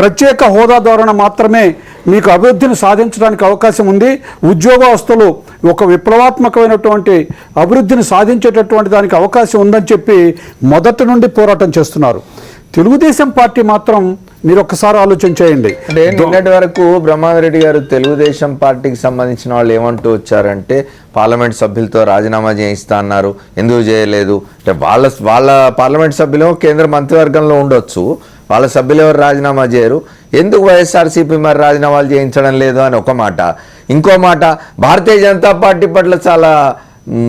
ప్రత్యేక హోదా ద్వారా మాత్రమే మీకు అభివృద్ధిని సాధించడానికి అవకాశం ఉంది. ఉద్యోగస్తులు ఒక విప్లవాత్మకమైనటువంటి అభివృద్ధిని సాధించేటటువంటి దానికి అవకాశం ఉందని చెప్పి మొదటి నుండి పోరాటం చేస్తున్నారు. తెలుగుదేశం పార్టీ మాత్రం మీరు ఒక్కసారి ఆలోచన చేయండి. అంటే నిన్నటి వరకు బ్రహ్మానంద రెడ్డి గారు తెలుగుదేశం పార్టీకి సంబంధించిన వాళ్ళు ఏమంటూ వచ్చారంటే పార్లమెంట్ సభ్యులతో రాజీనామా చేయిస్తా అన్నారు, ఎందుకు చేయలేదు అంటే వాళ్ళ పార్లమెంట్ సభ్యులు కేంద్ర మంత్రివర్గంలో ఉండొచ్చు, వాళ్ళ సభ్యులు ఎవరు రాజీనామా చేయరు, ఎందుకు వైఎస్ఆర్సీపీ మరి రాజీనామాలు చేయించడం లేదు అని ఒక మాట. ఇంకో మాట, భారతీయ జనతా పార్టీ పట్ల చాలా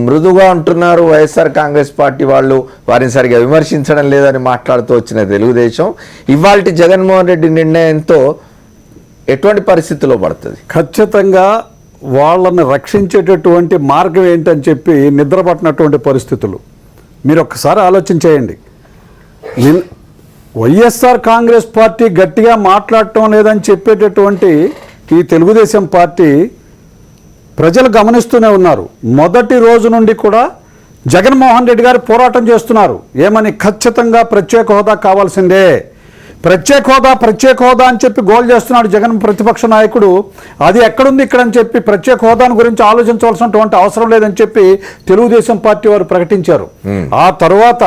మృదుగా ఉంటున్నారు వైఎస్ఆర్ కాంగ్రెస్ పార్టీ వాళ్ళు, వారిని సరిగా విమర్శించడం లేదని మాట్లాడుతూ వచ్చిన తెలుగుదేశం ఇవాల్టి జగన్మోహన్ రెడ్డి నిర్ణయంతో ఎటువంటి పరిస్థితిలో పడుతుంది? ఖచ్చితంగా వాళ్ళని రక్షించేటటువంటి మార్గం ఏంటని చెప్పి నిద్రపట్టినటువంటి పరిస్థితులు. మీరు ఒక్కసారి ఆలోచన చేయండి. వైఎస్ఆర్ కాంగ్రెస్ పార్టీ గట్టిగా మాట్లాడటం లేదని చెప్పేటటువంటి ఈ తెలుగుదేశం పార్టీ ప్రజలు గమనిస్తూనే ఉన్నారు. మొదటి రోజు నుండి కూడా జగన్మోహన్ రెడ్డి గారు పోరాటం చేస్తున్నారు. ఏమని? ఖచ్చితంగా ప్రత్యేక హోదా కావాల్సిందే, ప్రత్యేక హోదా అని చెప్పి గోల్ చేస్తున్నాడు జగన్ ప్రతిపక్ష నాయకుడు. అది ఎక్కడుంది ఇక్కడ అని చెప్పి ప్రత్యేక హోదాను గురించి ఆలోచించవలసినటువంటి అవసరం లేదని చెప్పి తెలుగుదేశం పార్టీ వారు ప్రకటించారు. ఆ తర్వాత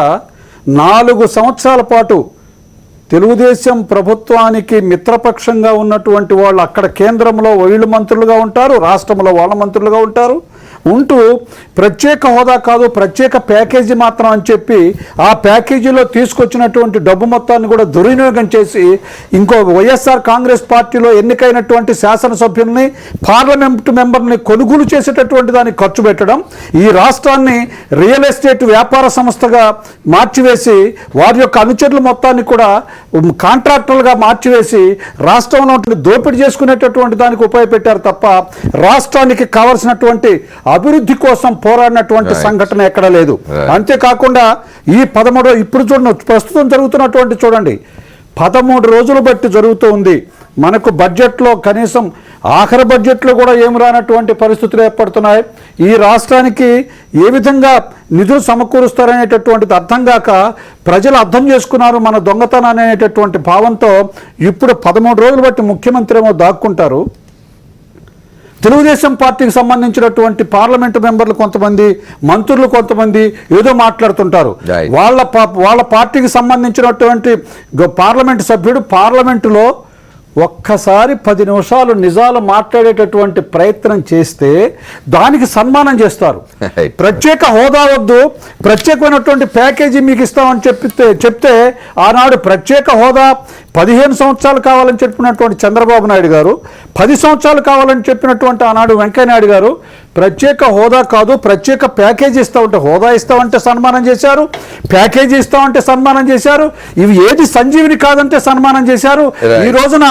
4 సంవత్సరాల పాటు తెలుగుదేశం ప్రభుత్వానికి మిత్రపక్షంగా ఉన్నటువంటి వాళ్ళు అక్కడ కేంద్రంలో వీళ్ళు మంత్రులుగా ఉంటారు, రాష్ట్రంలో వాళ్ళ మంత్రులుగా ఉంటారు. ఉంటూ ప్రత్యేక హోదా కాదు ప్రత్యేక ప్యాకేజీ మాత్రం అని చెప్పి ఆ ప్యాకేజీలో తీసుకొచ్చినటువంటి డబ్బు మొత్తాన్ని కూడా దుర్వినియోగం చేసి ఇంకో వైఎస్ఆర్ కాంగ్రెస్ పార్టీలో ఎన్నికైనటువంటి శాసనసభ్యుల్ని పార్లమెంట్ మెంబర్ని కొనుగోలు చేసేటటువంటి దానికి ఖర్చు పెట్టడం, ఈ రాష్ట్రాన్ని రియల్ ఎస్టేట్ వ్యాపార సంస్థగా మార్చివేసి వారి యొక్క అనుచరుల మొత్తాన్ని కూడా కాంట్రాక్టర్లుగా మార్చివేసి రాష్ట్రంలో దోపిడీ చేసుకునేటటువంటి దానికి ఉపయోగపెట్టారు తప్ప రాష్ట్రానికి కావలసినటువంటి అభివృద్ధి కోసం పోరాడినటువంటి సంఘటన ఎక్కడ లేదు. అంతేకాకుండా ఈ 13 ఇప్పుడు చూడండి, ప్రస్తుతం జరుగుతున్నటువంటి చూడండి, 13 రోజులు బట్టి జరుగుతూ ఉంది. మనకు బడ్జెట్లో కనీసం ఆఖరి బడ్జెట్లో కూడా ఏమి రానటువంటి పరిస్థితులు ఏర్పడుతున్నాయి. ఈ రాష్ట్రానికి ఏ విధంగా నిధులు సమకూరుస్తారనేటటువంటిది అర్థం కాక ప్రజలు అర్థం చేసుకున్నారు మన దొంగతనాన్ని అనేటటువంటి భావంతో ఇప్పుడు 13 రోజులు బట్టి ముఖ్యమంత్రి ఏమో దాక్కుంటారు. తెలుగుదేశం పార్టీకి సంబంధించినటువంటి పార్లమెంటు మెంబర్లు కొంతమంది, మంత్రులు కొంతమంది ఏదో మాట్లాడుతుంటారు. వాళ్ళ పార్టీకి సంబంధించినటువంటి పార్లమెంటు సభ్యుడు పార్లమెంటులో ఒక్కసారి 10 నిమిషాలు నిజాలు మాట్లాడేటటువంటి ప్రయత్నం చేస్తే దానికి సన్మానం చేస్తారు. ప్రత్యేక హోదా వద్దు, ప్రత్యేకమైనటువంటి ప్యాకేజీ మీకు ఇస్తామని చెప్తే ఆనాడు ప్రత్యేక హోదా 15 సంవత్సరాలు కావాలని చెప్పినటువంటి చంద్రబాబు నాయుడు గారు, 10 సంవత్సరాలు కావాలని చెప్పినటువంటి ఆనాడు వెంకయ్యనాయుడు గారు ప్రత్యేక హోదా కాదు ప్రత్యేక ప్యాకేజీ ఇస్తామంటే, హోదా ఇస్తామంటే సన్మానం చేశారు, ప్యాకేజీ ఇస్తామంటే సన్మానం చేశారు. ఇవి ఏది సంజీవిని కాదంటే సన్మానం చేశారు. ఈ రోజున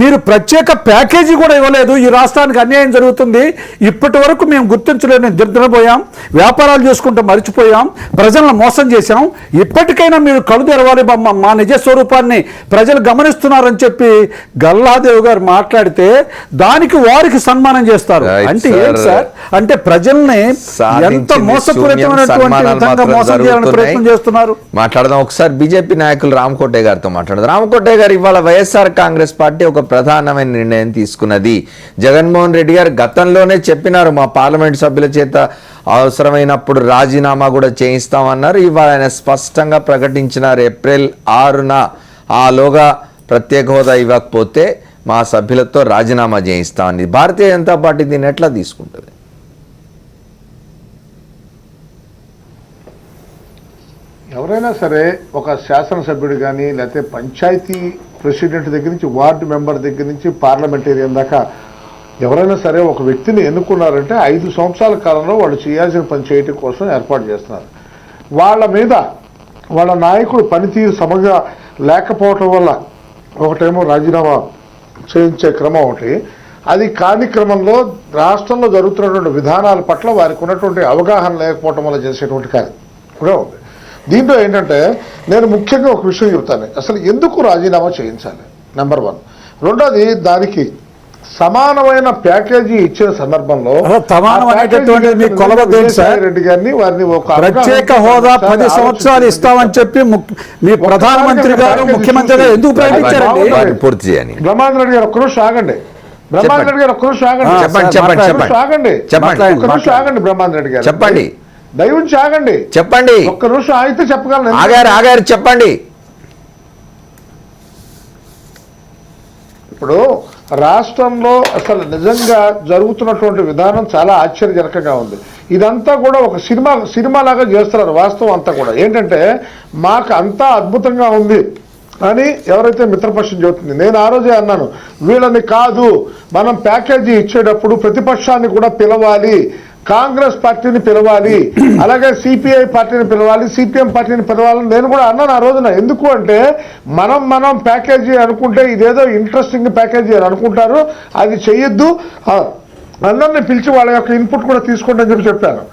మీరు ప్రత్యేక ప్యాకేజీ కూడా ఇవ్వలేదు. ఈ రాష్ట్రానికి అన్యాయం జరుగుతుంది, ఇప్పటి వరకు మేము గుర్తించలేని నిద్రపోయాం, వ్యాపారాలు చేసుకుంటూ మర్చిపోయాం, ప్రజలను మోసం చేశాం, ఇప్పటికైనా మీరు కళ్ళు తెరవాలి, మా నిజ స్వరూపాన్ని ప్రజలు గమనిస్తున్నారని చెప్పి గల్లాదేవ్ గారు మాట్లాడితే దానికి వారికి సన్మానం చేస్తారు. అంటే ఏంటి సార్? అంటే ప్రజల్ని ఎంత మోసపూరితమైనటువంటి విధంగా మోసం చేయాలని ప్రయత్నం చేస్తున్నారు. మాట్లాడదాం ఒకసారి బీజేపీ నాయకులు రామకోటయ్య గారితో మాట్లాడదాం. రామకోటయ్య గారు, ఇవాళ వైఎస్ఆర్ కాంగ్రెస్ పార్టీ ఒక ప్రధానమైన నిర్ణయం తీసుకున్నది. జగన్మోహన్ రెడ్డి గారు గతంలోనే చెప్పినారు, మా పార్లమెంట్ సభ్యుల చేత అవసరమైనప్పుడు రాజీనామా కూడా చేయిస్తామన్నారు. ఇవాళ ఆయన స్పష్టంగా ప్రకటించినారు, ఏప్రిల్ 6న ఆలోగా ప్రత్యేక హోదా ఇవ్వకపోతే మా సభ్యులతో రాజీనామా చేయిస్తామని. భారతీయ జనతా పార్టీ దీన్ని ఎట్లా తీసుకుంటుంది? ఎవరైనా సరే ఒక శాసనసభ్యుడు కానీ లేకపోతే పంచాయతీ ప్రెసిడెంట్ దగ్గర నుంచి వార్డు మెంబర్ దగ్గర నుంచి పార్లమెంటేరియన్ దాకా ఎవరైనా సరే ఒక వ్యక్తిని ఎన్నుకున్నారంటే 5 సంవత్సరాల కాలంలో వాళ్ళు చేయాల్సిన పని చేయటం కోసం ఏర్పాటు చేస్తున్నారు. వాళ్ళ మీద వాళ్ళ నాయకుడు పనితీరు సమగా లేకపోవటం వల్ల ఒకటేమో రాజీనామా చేయించే క్రమం ఒకటి, అది కాని క్రమంలో రాష్ట్రంలో జరుగుతున్నటువంటి విధానాల పట్ల వారికి ఉన్నటువంటి అవగాహన లేకపోవటం వల్ల చేసేటువంటి కార్యం కూడా ఉంది. దీంట్లో ఏంటంటే నేను ముఖ్యంగా ఒక విషయం చెప్తాను, అసలు ఎందుకు రాజీనామా చేయించాలి నెంబర్ 1. రెండోది, దానికి సమానమైన ప్యాకేజీ ఇచ్చిన సందర్భంలో రెడ్డి గారిని వారిని ఒక ప్రత్యేక హోదా 10 సంవత్సరాలు ఇస్తామని చెప్పి మీ ప్రధానమంత్రి గారు ముఖ్యమంత్రి గారు ఎందుకు ప్రకటించారండి? పూర్తి చేయండి. బ్రహ్మానంద రెడ్డి గారు ఒక్క నిమిషం ఆగండి. బ్రహ్మానంద రెడ్డి గారు ఒక్క నిమిషం ఆగండి. ఒక్క నిమిషం ఆగండి. బ్రహ్మానంద రెడ్డి గారు చెప్పండి, దయవుంచి ఆగండి, చెప్పండి. ఒక్క నిమిషం ఆగితే చెప్పగలను. ఆగారు చెప్పండి. ఇప్పుడు రాష్ట్రంలో అసలు నిజంగా జరుగుతున్నటువంటి విధానం చాలా ఆశ్చర్యజనకంగా ఉంది. ఇదంతా కూడా ఒక సినిమా లాగా చేస్తున్నారు. వాస్తవం అంతా కూడా ఏంటంటే మాకు అంతా అద్భుతంగా ఉంది అని ఎవరైతే మిత్రపక్షం చెబుతుంది. నేను ఆ రోజే అన్నాను, వీళ్ళని కాదు, మనం ప్యాకేజీ ఇచ్చేటప్పుడు ప్రతిపక్షాన్ని కూడా పిలవాలి, కాంగ్రెస్ పార్టీని పిలవాలి, అలాగే సిపిఐ పార్టీని పిలవాలి, సిపిఎం పార్టీని పిలవాలని నేను కూడా అన్నాను ఆ రోజున. ఎందుకు అంటే మనం ప్యాకేజీ అనుకుంటే ఇదేదో ఇంట్రెస్టింగ్ ప్యాకేజీ అని అనుకుంటారు, అది చెయ్యొద్దు, అందరినీ పిలిచి వాళ్ళ యొక్క ఇన్పుట్ కూడా తీసుకోండి అని చెప్పాను.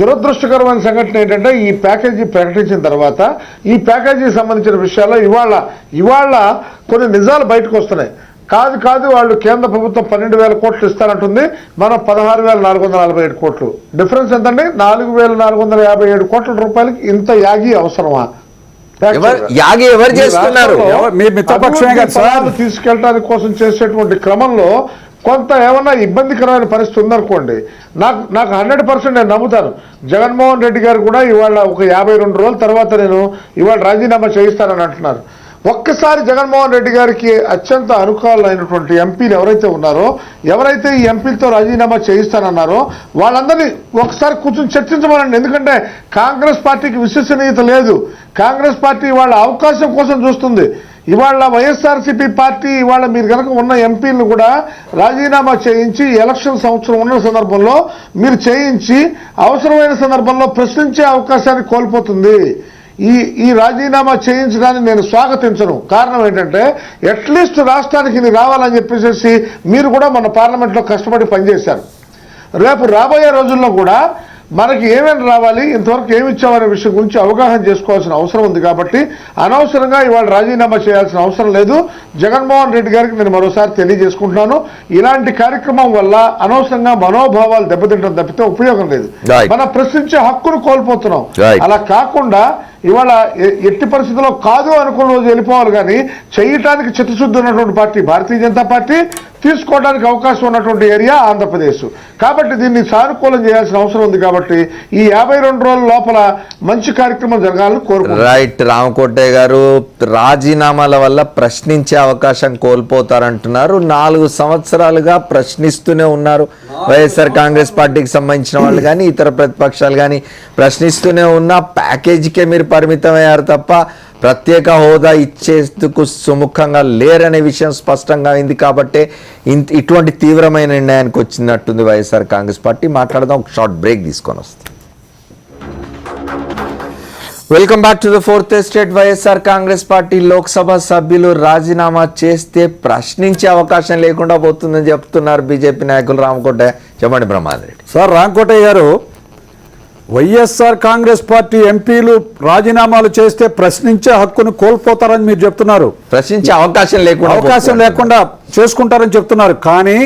దురదృష్టకరమైన సంఘటన ఏంటంటే ఈ ప్యాకేజీ ప్రకటించిన తర్వాత ఈ ప్యాకేజీకి సంబంధించిన విషయాల్లో ఇవాళ కొన్ని నిజాలు బయటకు వస్తున్నాయి. కాదు వాళ్ళు కేంద్ర ప్రభుత్వం 12,000 కోట్లు ఇస్తానంటుంది, మనం 16,447 కోట్లు. డిఫరెన్స్ ఎంతండి? 4,457 కోట్ల రూపాయలకి ఇంత యాగి అవసరమా? యాగి ఎవరు చేస్తున్నారు? తీసుకెళ్ళడానికి కోసం చేసేటువంటి క్రమంలో కొంత ఏమన్నా ఇబ్బందికరమైన పరిస్థితి ఉందనుకోండి, నాకు 100% నేను నమ్ముతాను. జగన్మోహన్ రెడ్డి గారు కూడా ఇవాళ ఒక 52 రోజుల తర్వాత నేను ఇవాళ రాజీనామా చేయిస్తానని అంటున్నారు. ఒక్కసారి జగన్మోహన్ రెడ్డి గారికి అత్యంత అనుకూలమైనటువంటి ఎంపీలు ఎవరైతే ఉన్నారో, ఎవరైతే ఈ ఎంపీలతో రాజీనామా చేయిస్తానన్నారో వాళ్ళందరినీ ఒకసారి కూర్చొని చర్చించమనండి. ఎందుకంటే కాంగ్రెస్ పార్టీకి విశ్వసనీయత లేదు. కాంగ్రెస్ పార్టీ వాళ్ళ అవకాశం కోసం చూస్తుంది. ఇవాళ వైఎస్ఆర్సీపీ పార్టీ ఇవాళ మీరు కనుక ఉన్న ఎంపీలను కూడా రాజీనామా చేయించి ఎలక్షన్ సంవత్సరం ఉన్న సందర్భంలో మీరు చేయించి అవసరమైన సందర్భంలో ప్రశ్నించే అవకాశాన్ని కోల్పోతుంది. ఈ రాజీనామా చేయించడాన్ని నేను స్వాగతించను. కారణం ఏంటంటే అట్లీస్ట్ రాష్ట్రానికి ఇది రావాలని చెప్పేసి మీరు కూడా మన పార్లమెంట్లో కష్టపడి పనిచేశారు. రేపు రాబోయే రోజుల్లో కూడా మనకి ఏమేమి రావాలి, ఇంతవరకు ఏమి ఇచ్చామనే విషయం గురించి అవగాహన చేసుకోవాల్సిన అవసరం ఉంది. కాబట్టి అనవసరంగా ఇవాళ రాజీనామా చేయాల్సిన అవసరం లేదు. జగన్మోహన్ రెడ్డి గారికి నేను మరోసారి తెలియజేసుకుంటున్నాను, ఇలాంటి కార్యక్రమం వల్ల అనవసరంగా మనోభావాలు దెబ్బతింటం తప్పితే ఉపయోగం లేదు. మనం ప్రశ్నించే హక్కును కోల్పోతున్నాం. అలా కాకుండా ఇవాళ ఎట్టి పరిస్థితుల్లో కాదు అనుకున్న రోజు వెళ్ళిపోవాలి, కానీ చేయటానికి చిత్తశుద్ధి ఉన్నటువంటి పార్టీ భారతీయ జనతా పార్టీ, తీసుకోవడానికి అవకాశం ఉన్నటువంటి ఏరియా ఆంధ్రప్రదేశ్. కాబట్టి దీన్ని సానుకూలం చేయాల్సిన అవసరం ఉంది. కాబట్టి ఈ 52 రోజుల లోపల మంచి కార్యక్రమం జరగాలని కోరుకుంటున్నాను. రైట్, రామకోటయ్య గారు, రాజీనామాల వల్ల ప్రశ్నించే అవకాశం కోల్పోతారంటున్నారు. 4 సంవత్సరాలుగా ప్రశ్నిస్తూనే ఉన్నారు. వైఎస్ఆర్ కాంగ్రెస్ పార్టీకి సంబంధించిన వాళ్ళు కానీ ఇతర ప్రతిపక్షాలు కానీ ప్రశ్నిస్తూనే ఉన్న ప్యాకేజీకే మీరు పరిమితమయ్యారు తప్ప ప్రత్యేక హోదా ఇచ్చేందుకు సుముఖంగా లేరనే విషయం స్పష్టంగా అయింది. కాబట్టి ఇటువంటి తీవ్రమైన నిర్ణయానికి వచ్చినట్టుంది వైఎస్ఆర్ కాంగ్రెస్ పార్టీ. మాట్లాడదాం, ఒక షార్ట్ బ్రేక్ తీసుకొని వస్తాం. Welcome back to the fourth estate. YSR Congress party Lok Sabha సభ్యులు రాజీనామా చేస్తే ప్రశ్నించే అవకాశం లేకుండా పోతుందని చెప్తున్నారు బీజేపీ నాయకులు. రామకోటయ్య, చెప్పండి. బ్రహ్మానంద రెడ్డి సార్, రామకోటయ్య గారు, వైఎస్ఆర్ కాంగ్రెస్ పార్టీ ఎంపీలు రాజీనామాలు చేస్తే ప్రశ్నించే హక్కును కోల్పోతారని మీరు చెప్తున్నారు. ప్రశ్నించే అవకాశం లేకుండా చేసుకుంటారని చెప్తున్నారు. కానీ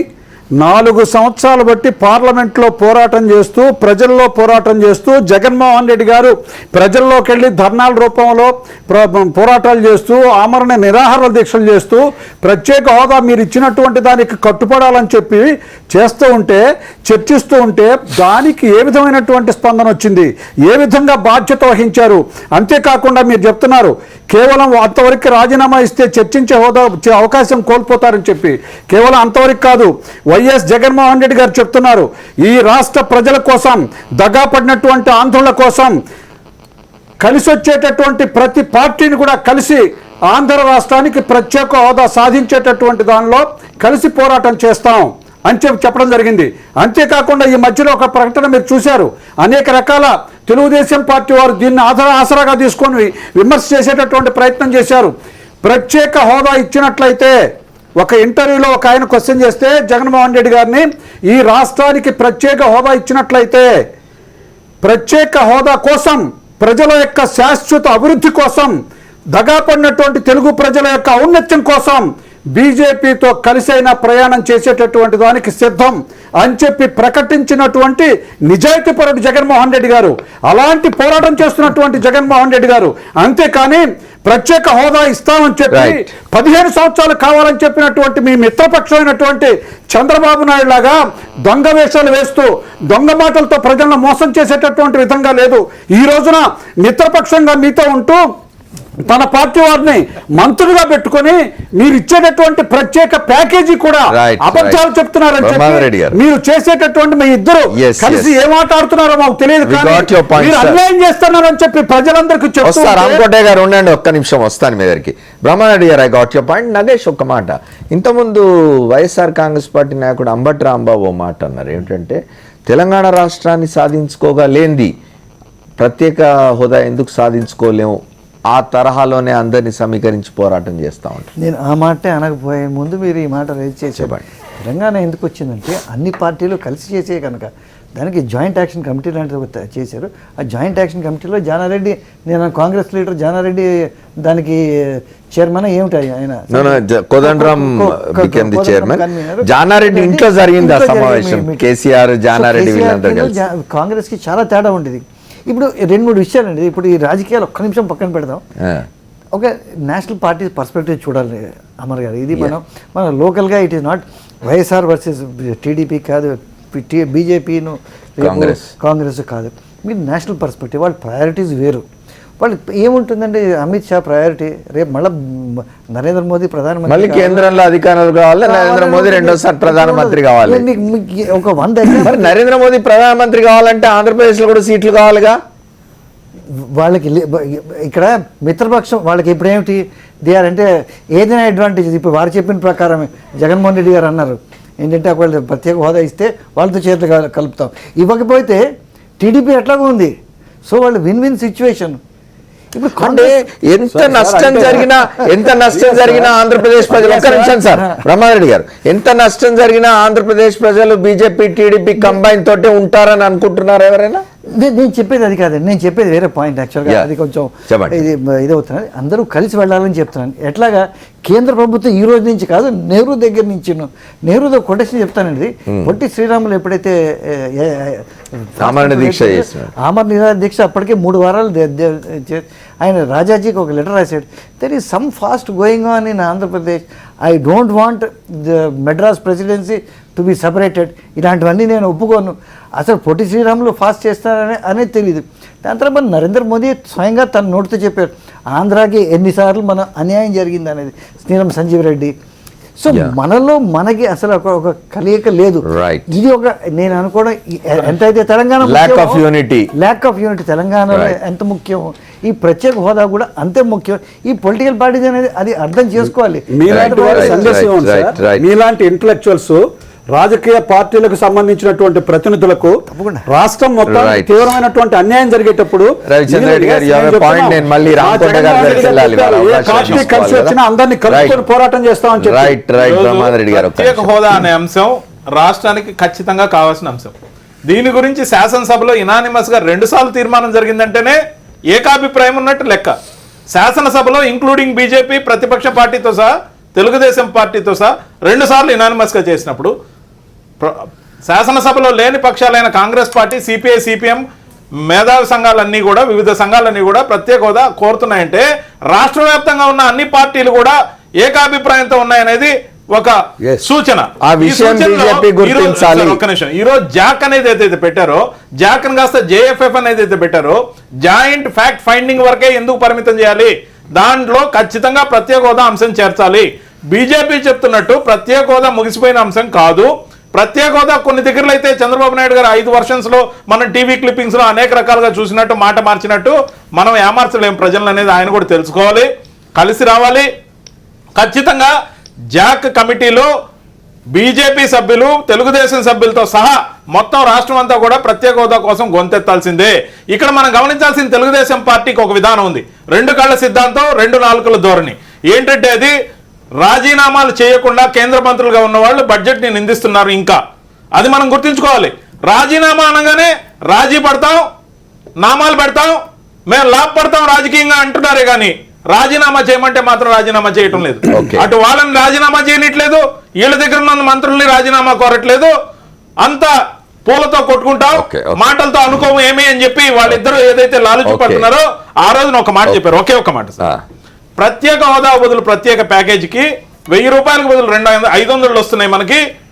4 సంవత్సరాలు బట్టి పార్లమెంట్లో పోరాటం చేస్తూ, ప్రజల్లో పోరాటం చేస్తూ, జగన్మోహన్ రెడ్డి గారు ప్రజల్లోకి వెళ్ళి ధర్నాల రూపంలో పోరాటాలు చేస్తూ, ఆమరణ నిరాహార దీక్షలు చేస్తూ, ప్రత్యేక హోదా మీరు ఇచ్చినటువంటి దానికి కట్టుపడాలని చెప్పి చేస్తూ ఉంటే, చర్చిస్తూ ఉంటే దానికి ఏ విధమైనటువంటి స్పందన వచ్చింది, ఏ విధంగా బాధ్యత వహించారు? అంతేకాకుండా మీరు చెప్తున్నారు కేవలం అంతవరకు రాజీనామా ఇస్తే చర్చించే హోదా అవకాశం కోల్పోతారని చెప్పి. కేవలం అంతవరకు కాదు, వైఎస్ జగన్మోహన్ రెడ్డి గారు చెప్తున్నారు, ఈ రాష్ట్ర ప్రజల కోసం, దగా పడినటువంటి ఆందోళన కోసం కలిసి వచ్చేటటువంటి ప్రతి పార్టీని కూడా కలిసి ఆంధ్ర రాష్ట్రానికి ప్రత్యేక హోదా సాధించేటటువంటి దానిలో కలిసి పోరాటం చేస్తాం అని చెప్పడం జరిగింది. అంతేకాకుండా ఈ మధ్యలో ఒక ప్రకటన మీరు చూశారు, అనేక రకాల తెలుగుదేశం పార్టీ వారు దీన్ని ఆసరాగా తీసుకొని విమర్శ చేసేటటువంటి ప్రయత్నం చేశారు. ప్రత్యేక హోదా ఇచ్చినట్లయితే, ఒక ఇంటర్వ్యూలో ఒక ఆయన క్వశ్చన్ చేస్తే జగన్మోహన్ రెడ్డి గారిని, ఈ రాష్ట్రానికి ప్రత్యేక హోదా ఇచ్చినట్లయితే ప్రత్యేక హోదా కోసం, ప్రజల యొక్క శాశ్వత అభివృద్ధి కోసం, దగాపడినటువంటి తెలుగు ప్రజల యొక్క ఔన్నత్యం కోసం బీజేపీతో కలిసైన ప్రయాణం చేసేటటువంటి దానికి సిద్ధం అని చెప్పి ప్రకటించినటువంటి నిజాయితీపరుడు జగన్మోహన్ రెడ్డి గారు. అలాంటి పోరాటం చేస్తున్నటువంటి జగన్మోహన్ రెడ్డి గారు. అంతేకాని ప్రత్యేక హోదా ఇస్తామని చెప్పి 15 సంవత్సరాలు కావాలని చెప్పినటువంటి మీ మిత్రపక్షమైనటువంటి చంద్రబాబు నాయుడు లాగా దొంగ వేషాలు వేస్తూ, దొంగ మాటలతో ప్రజలను మోసం చేసేటటువంటి విధంగా లేదు. ఈ రోజున మిత్రపక్షంగా మీతో ఉంటూ తన పార్టీ వారిని మంత్రులుగా పెట్టుకొని మీరు ఇచ్చేటటువంటి ప్రత్యేక ప్యాకేజీ కూడా అబద్ధాలు చెప్తున్నారని చెప్పి మీరు చేసేటటువంటి మీ ఇద్దరు కలిసి ఏ మాట్లాడుతున్నారో మాకు తెలియదు, మీరు అన్యాయం చేస్తున్నారని చెప్పి ప్రజలందరికీ చెప్తారు. రామకోటయ్య గారు ఉండండి, ఒక్క నిమిషం వస్తాను మీ దగ్గరికి. బ్రహ్మారెడ్డి గారు, I got your point. Nagesh, ఒక్క మాట. ఇంతకుముందు వైఎస్ఆర్ కాంగ్రెస్ పార్టీ నాయకుడు అంబటి రాంబాబు ఓ మాట అన్నారు, ఏమిటంటే తెలంగాణ రాష్ట్రాన్ని సాధించుకోగలేంది ప్రత్యేక హోదా ఎందుకు సాధించుకోలేము, ఆ తరహాలోనే అందరినీ సమీకరించి పోరాటం చేస్తూ ఉంటారు. నేను ఆ మాటే అనకపోయే ముందు మీరు ఈ మాట రైజ్ చేసేవాడి. తెలంగాణ ఎందుకు వచ్చిందంటే అన్ని పార్టీలు కలిసి చేసే కనుక దానికి జాయింట్ యాక్షన్ కమిటీ లాంటిది చేశారు. ఆ జాయింట్ యాక్షన్ కమిటీలో జానారెడ్డి, నేను కాంగ్రెస్ లీడర్ జానారెడ్డి దానికి చైర్మన్. ఏమిటి ఆయన? Kodandaram became the chairman. Jana Reddy ఇంట్లో జరిగింది ఆ సమావేశం. కేసీఆర్, జానారెడ్డి కాంగ్రెస్కి చాలా తేడా ఉండేది. ఇప్పుడు 2-3 విషయాలండి. ఇప్పుడు ఈ రాజకీయాలు ఒక్క నిమిషం పక్కన పెడదాం. ఒక నేషనల్ పార్టీ పర్స్పెక్టివ్ చూడాలి అమర్ గారు. ఇది మన లోకల్గా it is not YSR versus TDP కాదు, బీజేపీను కాంగ్రెస్ కాదు. మీరు నేషనల్ పర్స్పెక్టివ్, వాళ్ళ ప్రయారిటీస్ వేరు. వాళ్ళు ఏముంటుందంటే అమిత్ షా ప్రయారిటీ రేపు మళ్ళీ నరేంద్ర మోదీ ప్రధానమంత్రి, మళ్ళీ కేంద్రంలో అధికారులు కావాలి, నరేంద్ర మోదీ రెండోసారి ప్రధానమంత్రి కావాలి. ఒక 100 నరేంద్ర మోదీ ప్రధానమంత్రి కావాలంటే ఆంధ్రప్రదేశ్లో కూడా సీట్లు కావాలిగా వాళ్ళకి. ఇక్కడ మిత్రపక్షం వాళ్ళకి ఇప్పుడు ఏమిటి అంటే ఏదైనా అడ్వాంటేజ్. ఇప్పుడు వారు చెప్పిన ప్రకారమే జగన్మోహన్ రెడ్డి గారు అన్నారు ఏంటంటే ఒకవేళ ప్రత్యేక హోదా ఇస్తే వాళ్ళతో చేతులు కలుపుతాం. ఇవ్వకపోతే టీడీపీ ఎట్లాగో ఉంది. సో వాళ్ళు విన్ సిచ్యువేషన్. అంటే ఎంత నష్టం జరిగినా ఆంధ్రప్రదేశ్ ప్రజలు, ఒక్క నిమిషం సార్ బ్రహ్మారెడ్డి గారు, ఎంత నష్టం జరిగినా ఆంధ్రప్రదేశ్ ప్రజలు బీజేపీ టీడీపీ కంబైన్ తోటే ఉంటారని అనుకుంటున్నారు ఎవరైనా? నేను చెప్పేది అది కాదండి, నేను చెప్పేది వేరే పాయింట్ యాక్చువల్గా. Yeah. అది కొంచెం చెప్పండి. ఇది అవుతున్నది. అందరూ కలిసి వెళ్ళాలని చెప్తున్నాను. ఎట్లాగా కేంద్ర ప్రభుత్వం ఈ రోజు నుంచి కాదు, నెహ్రూ దగ్గర నుంచి, నెహ్రూతో కొటేషన్ చెప్తానండి. పొట్టి శ్రీరాములు ఎప్పుడైతే ఆమరణ దీక్ష చేస్తున్నాడు, ఆమరణ నిరాహార దీక్ష అప్పటికే 3 వారాలు ఆయన రాజాజీకి ఒక లెటర్ రాశాడు. There is some fast going on in Andhra Pradesh. I don't want the Madras presidency to be separated. ఇలాంటివన్నీ నేను ఒప్పుకోను. అసలు పొట్టి శ్రీరాములు ఫాస్ట్ చేస్తారని అనేది తెలియదు. దాని తర్వాత నరేంద్ర మోదీ స్వయంగా తన నోటితో చెప్పారు ఆంధ్రాకి ఎన్నిసార్లు మన అన్యాయం జరిగింది అనేది, శ్రీరామ్ సంజీవ్ రెడ్డి. సో మనలో మనకి అసలు ఒక కలయిక లేదు. ఇది ఒక నేను అనుకోవడం ఎంతైతే తెలంగాణ ల్యాక్ ఆఫ్ యూనిటీ తెలంగాణలో ఎంత ముఖ్యం, ఈ ప్రత్యేక హోదా కూడా అంతే ముఖ్యం. ఈ పొలిటికల్ పార్టీస్ అనేది అది అర్థం చేసుకోవాలి. మీలాంటి వారి సందేశం ఉంది సార్. మీలాంటి ఇంటలెక్చువల్స్ రాజకీయ పార్టీలకు సంబంధించినటువంటి ప్రతినిధులకు రాష్ట్రం మొత్తం తీవ్రమైనటువంటి అన్యాయం జరిగేటప్పుడు కలిసి వచ్చిన అందరినీ కలుపుకొని పోరాటం చేస్తామని చెప్పి ప్రత్యేక హోదా అనే అంశం రాష్ట్రానికి ఖచ్చితంగా కావాల్సిన అంశం. దీని గురించి శాసనసభలో ఇనానిమస్ గా 2 సార్లు తీర్మానం జరిగిందంటేనే ఏకాభిప్రాయం ఉన్నట్టు లెక్క. శాసనసభలో ఇంక్లూడింగ్ బీజేపీ ప్రతిపక్ష పార్టీతో సహా తెలుగుదేశం పార్టీతో సహా 2 సార్లు ఇనానిమస్ గా చేసినప్పుడు శాసనసభలో లేని పక్షాలైన కాంగ్రెస్ పార్టీ, సిపిఐ, సిపిఎం, మేధావి సంఘాలన్నీ కూడా, వివిధ సంఘాలన్నీ కూడా ప్రత్యేక హోదా కోరుతున్నాయంటే రాష్ట్ర వ్యాప్తంగా ఉన్న అన్ని పార్టీలు కూడా ఏకాభిప్రాయంతో ఉన్నాయనేది ఒక సూచన. ఒక్క నిమిషం, ఈ రోజు జాక్ అనేది ఏదైతే పెట్టారో, జాక్ కాస్త జేఎఫ్ఎఫ్ అనేది అయితే పెట్టారో, జాయింట్ ఫ్యాక్ట్ ఫైండింగ్ వరకే ఎందుకు పరిమితం చేయాలి? దాంట్లో ఖచ్చితంగా ప్రత్యేక హోదా అంశం చేర్చాలి. బీజేపీ చెప్తున్నట్టు ప్రత్యేక హోదా ముగిసిపోయిన అంశం కాదు. ప్రత్యేక హోదా కొన్ని దగ్గరలో అయితే చంద్రబాబు నాయుడు గారు 5 వర్షన్స్ లో మనం టీవీ క్లిప్పింగ్స్ లో అనేక రకాలుగా చూసినట్టు, మాట మార్చినట్టు మనం ఏమార్చలేం ప్రజలను అనేది ఆయన కూడా తెలుసుకోవాలి. కలిసి రావాలి. ఖచ్చితంగా జాక్ కమిటీలో బీజేపీ సభ్యులు, తెలుగుదేశం సభ్యులతో సహా మొత్తం రాష్ట్రం అంతా కూడా ప్రత్యేక హోదా కోసం గొంతెత్తాల్సిందే. ఇక్కడ మనం గమనించాల్సిన తెలుగుదేశం పార్టీకి ఒక విధానం ఉంది. 2 కళ్ళ సిద్ధాంతం, 2 నాలుకల ధోరణి. ఏంటంటే అది రాజీనామాలు చేయకుండా కేంద్ర మంత్రులుగా ఉన్న వాళ్ళు బడ్జెట్ ని నిందిస్తున్నారు. ఇంకా అది మనం గుర్తుంచుకోవాలి. రాజీనామా అనగానే రాజీ పడతాం, నామాలు పెడతాం, మేము లాభపడతాం రాజకీయంగా అంటున్నారే కానీ రాజీనామా చేయమంటే మాత్రం రాజీనామా చేయటం లేదు. అటు వాళ్ళని రాజీనామా చేయట్లేదు, వీళ్ళ దగ్గర ఉన్న మంత్రుల్ని రాజీనామా కోరట్లేదు. అంతా పూలతో కొట్టుకుంటాం, మాటలతో అనుకోము ఏమి అని చెప్పి వాళ్ళిద్దరూ ఏదైతే లాలుచి పడుతున్నారో ఆ రోజున ఒక మాట చెప్పారు. ఒకే ఒక మాట, ప్రత్యేక హోదా బదులు ప్రత్యేక ప్యాకేజీకి 1000 రూపాయలకు బదులు 500 వస్తున్నాయి,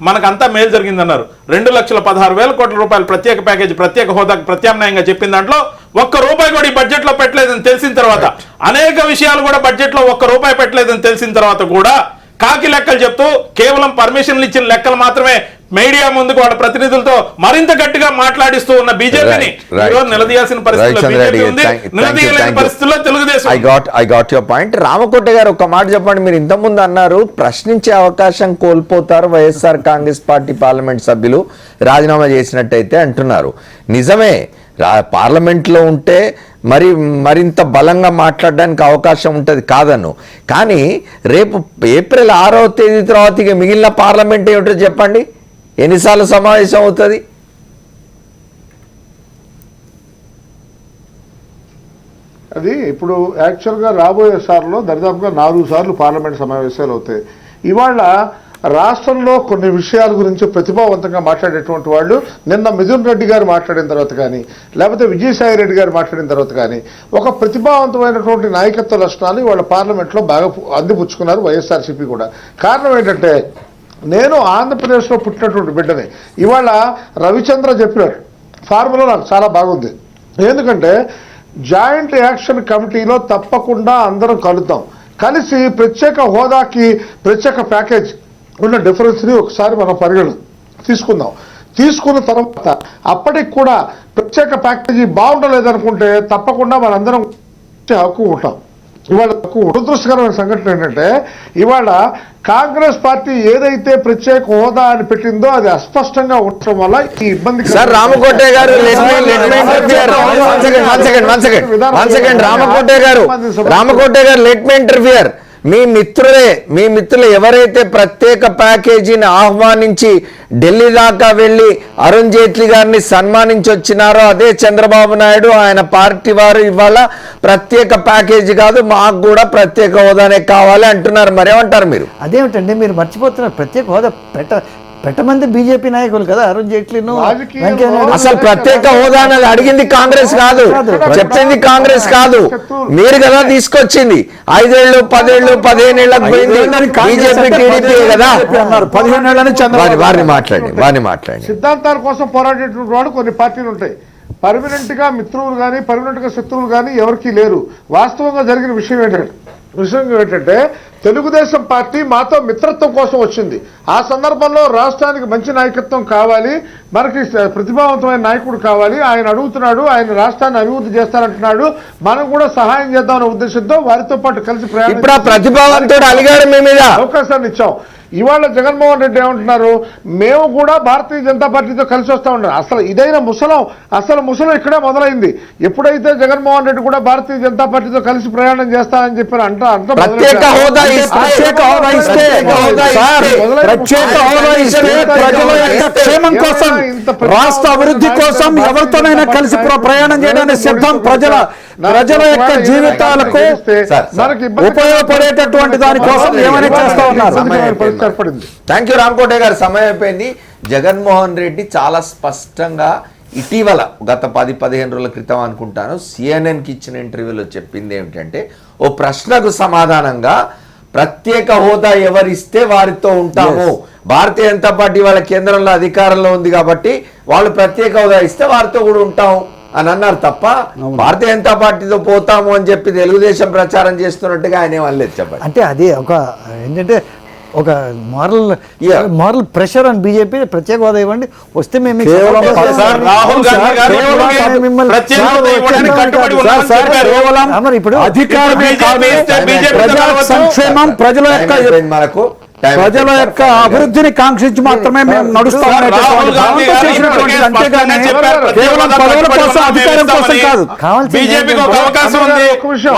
మనకంతా మేలు జరిగిందన్నారు. 2,16,000 కోట్ల రూపాయలు ప్రత్యేక ప్యాకేజీ, ప్రత్యేక హోదాకు ప్రత్యామ్నాయంగా చెప్పిన దాంట్లో ₹1 కూడా ఈ బడ్జెట్ లో పెట్టలేదని తెలిసిన తర్వాత, అనేక విషయాలు కూడా బడ్జెట్ లో ₹1 పెట్టలేదని తెలిసిన తర్వాత కూడా కాకి లెక్కలు చెప్తూ కేవలం పర్మిషన్లు ఇచ్చిన లెక్కలు మాత్రమే మీడియా ముందుకు వాళ్ళ ప్రతినిధులతో మరింత గట్టిగా మాట్లాడిస్తూ ఉన్న బీజేపీని నిలదీయాల్సిన పరిస్థితుల్లో Telugu Desam. I got your point. Ramakota గారు ఒక మాట చెప్పండి. మీరు ఇంతకుముందు అన్నారు ప్రశ్నించే అవకాశం కోల్పోతారు వైఎస్ఆర్ కాంగ్రెస్ పార్టీ పార్లమెంట్ సభ్యులు రాజీనామా చేసినట్టయితే అంటున్నారు. నిజమే, పార్లమెంట్లో ఉంటే మరింత బలంగా మాట్లాడడానికి అవకాశం ఉంటుంది కాదను. కానీ రేపు ఏప్రిల్ 6వ తేదీ తర్వాత ఇక మిగిలిన పార్లమెంట్ ఏమిటో చెప్పండి, ఎన్నిసార్లు సమావేశం అవుతుంది? అది ఇప్పుడు యాక్చువల్గా రాబోయే సార్లో దరిదాపుగా 4 సార్లు పార్లమెంట్ సమావేశాలు అవుతాయి. ఇవాళ రాష్ట్రంలో కొన్ని విషయాల గురించి ప్రతిభావంతంగా మాట్లాడేటువంటి వాళ్ళు నిన్న మిథున్ రెడ్డి గారు మాట్లాడిన తర్వాత కానీ, లేకపోతే విజయసాయి రెడ్డి గారు మాట్లాడిన తర్వాత కానీ, ఒక ప్రతిభావంతమైనటువంటి నాయకత్వ లక్షణాలు వాళ్ళ పార్లమెంట్లో బాగా అందిపుచ్చుకున్నారు వైఎస్ఆర్సీపీ కూడా. కారణం ఏంటంటే, నేను ఆంధ్రప్రదేశ్లో పుట్టినటువంటి బిడ్డని. ఇవాళ రవిచంద్ర చెప్పినారు ఫార్ములా నాకు చాలా బాగుంది. ఎందుకంటే జాయింట్ యాక్షన్ కమిటీలో తప్పకుండా అందరం కలుద్దాం, కలిసి ప్రత్యేక హోదాకి ప్రత్యేక ప్యాకేజ్ ఉన్న డిఫరెన్స్ని ఒకసారి మనం పరిగణన తీసుకుందాం. తీసుకున్న తర్వాత అప్పటికి కూడా ప్రత్యేక ప్యాకేజీ బాగుండలేదనుకుంటే తప్పకుండా మనందరం హక్కు ఉంటాం. ఇవాళ దురదృష్టకరమైన సంఘటన ఏంటంటే, ఇవాళ కాంగ్రెస్ పార్టీ ఏదైతే ప్రత్యేక హోదా అని పెట్టిందో అది అస్పష్టంగా ఉండటం వల్ల ఈ ఇబ్బంది. రామకోటే గారు లెట్ మీ ఇంటర్ఫియర్. మీ మిత్రులు ఎవరైతే ప్రత్యేక ప్యాకేజీని ఆహ్వానించి ఢిల్లీ దాకా వెళ్ళి అరుణ్ జైట్లీ గారిని సన్మానించి వచ్చినారో అదే చంద్రబాబు నాయుడు ఆయన పార్టీ వారు ఇవాళ ప్రత్యేక ప్యాకేజీ కాదు మాకు కూడా ప్రత్యేక హోదానే కావాలి అంటున్నారు. మరేమంటారు మీరు? అదేమిటండి మీరు మర్చిపోతున్నారు, ప్రత్యేక హోదా పెట్టమంది బీజేపీ నాయకులు కదా, అరుణ్ జైట్లీను వెంకయ్య నాయుడు. అసలు ప్రత్యేక హోదా అనేది అడిగింది కాంగ్రెస్ కాదు, చెప్పింది కాంగ్రెస్ కాదు, మీరు కదా తీసుకొచ్చింది. 5 ఏళ్ళు 10 ఏళ్ళు 15 ఏళ్ళకి పోయింది బీజేపీ టీడీపీ కదా అన్నారు. 15 ఏళ్ళని వారిని మాట్లాడి సిద్ధాంతాల కోసం పోరాడేటువంటి వాడు కొన్ని పార్టీలు ఉంటాయి. పర్మనెంట్ గా మిత్రులు కానీ పర్మనెంట్ గా శత్రువులు కానీ ఎవరికీ లేరు. వాస్తవంగా జరిగిన విషయం ఏంటంటే తెలుగుదేశం పార్టీ మాతో మిత్రత్వం కోసం వచ్చింది. ఆ సందర్భంలో రాష్ట్రానికి మంచి నాయకత్వం కావాలి, మనకి ప్రతిభావంతమైన నాయకుడు కావాలి, ఆయన అడుగుతున్నాడు, ఆయన రాష్ట్రాన్ని అభివృద్ధి చేస్తానంటున్నాడు, మనం కూడా సహాయం చేద్దామనే ఉద్దేశంతో వారితో పాటు కలిసి ప్రతిభావంతుడు అలిగాడు మీ మీద అవకాశాన్ని ఇచ్చాం. ఇవాళ జగన్మోహన్ రెడ్డి ఏమంటున్నారు, మేము కూడా భారతీయ జనతా పార్టీతో కలిసి వస్తా ఉన్నారు. అసలు ఇదైన ముసలం ఇక్కడే మొదలైంది. ఎప్పుడైతే జగన్మోహన్ రెడ్డి కూడా భారతీయ జనతా పార్టీతో కలిసి ప్రయాణం చేస్తానని చెప్పారు ప్రత్యేక హోదా క్షేమం కోసం, రాష్ట్ర అభివృద్ధి కోసం ఎవరితోనైనా కలిసి ప్రయాణం చేయడానికి సిద్ధం. ప్రజల యొక్క జీవితాలకు ఉపయోగపడేటటువంటి దానికోసం ఏమైనా చేస్తా ఉన్నారు. థ్యాంక్ యూ రామకోటే గారు, సమయం అయిపోయింది. జగన్మోహన్ రెడ్డి చాలా స్పష్టంగా ఇటీవల గత 10-15 రోజుల క్రితం అనుకుంటాను సిఎన్ఎన్కి ఇచ్చిన ఇంటర్వ్యూలో చెప్పింది ఏమిటంటే, ఓ ప్రశ్నకు సమాధానంగా ప్రత్యేక హోదా ఎవరిస్తే వారితో ఉంటాము, భారతీయ జనతా పార్టీ వాళ్ళ కేంద్రంలో అధికారంలో ఉంది కాబట్టి వాళ్ళు ప్రత్యేక హోదా ఇస్తే వారితో కూడా ఉంటాము అని అన్నారు తప్ప భారతీయ జనతా పార్టీతో పోతాము అని చెప్పి తెలుగుదేశం ప్రచారం చేస్తున్నట్టుగా ఆయన ఏమనలేదు. చెప్పండి. అంటే అది ఏంటంటే ఒక మారల్ ప్రెషర్ అని బీజేపీ ప్రత్యేక హోదా ఇవ్వండి వస్తే మేము ఇప్పుడు సంక్షేమం ప్రజల యొక్క అభివృద్ధిని కాంక్షించి మాత్రమే మేము నడుస్తామని అంతేగాని కేవలం పదవుల కోసం అధికారం కోసం కాదు. బీజేపీకి ఒక అవకాశం ఉంది,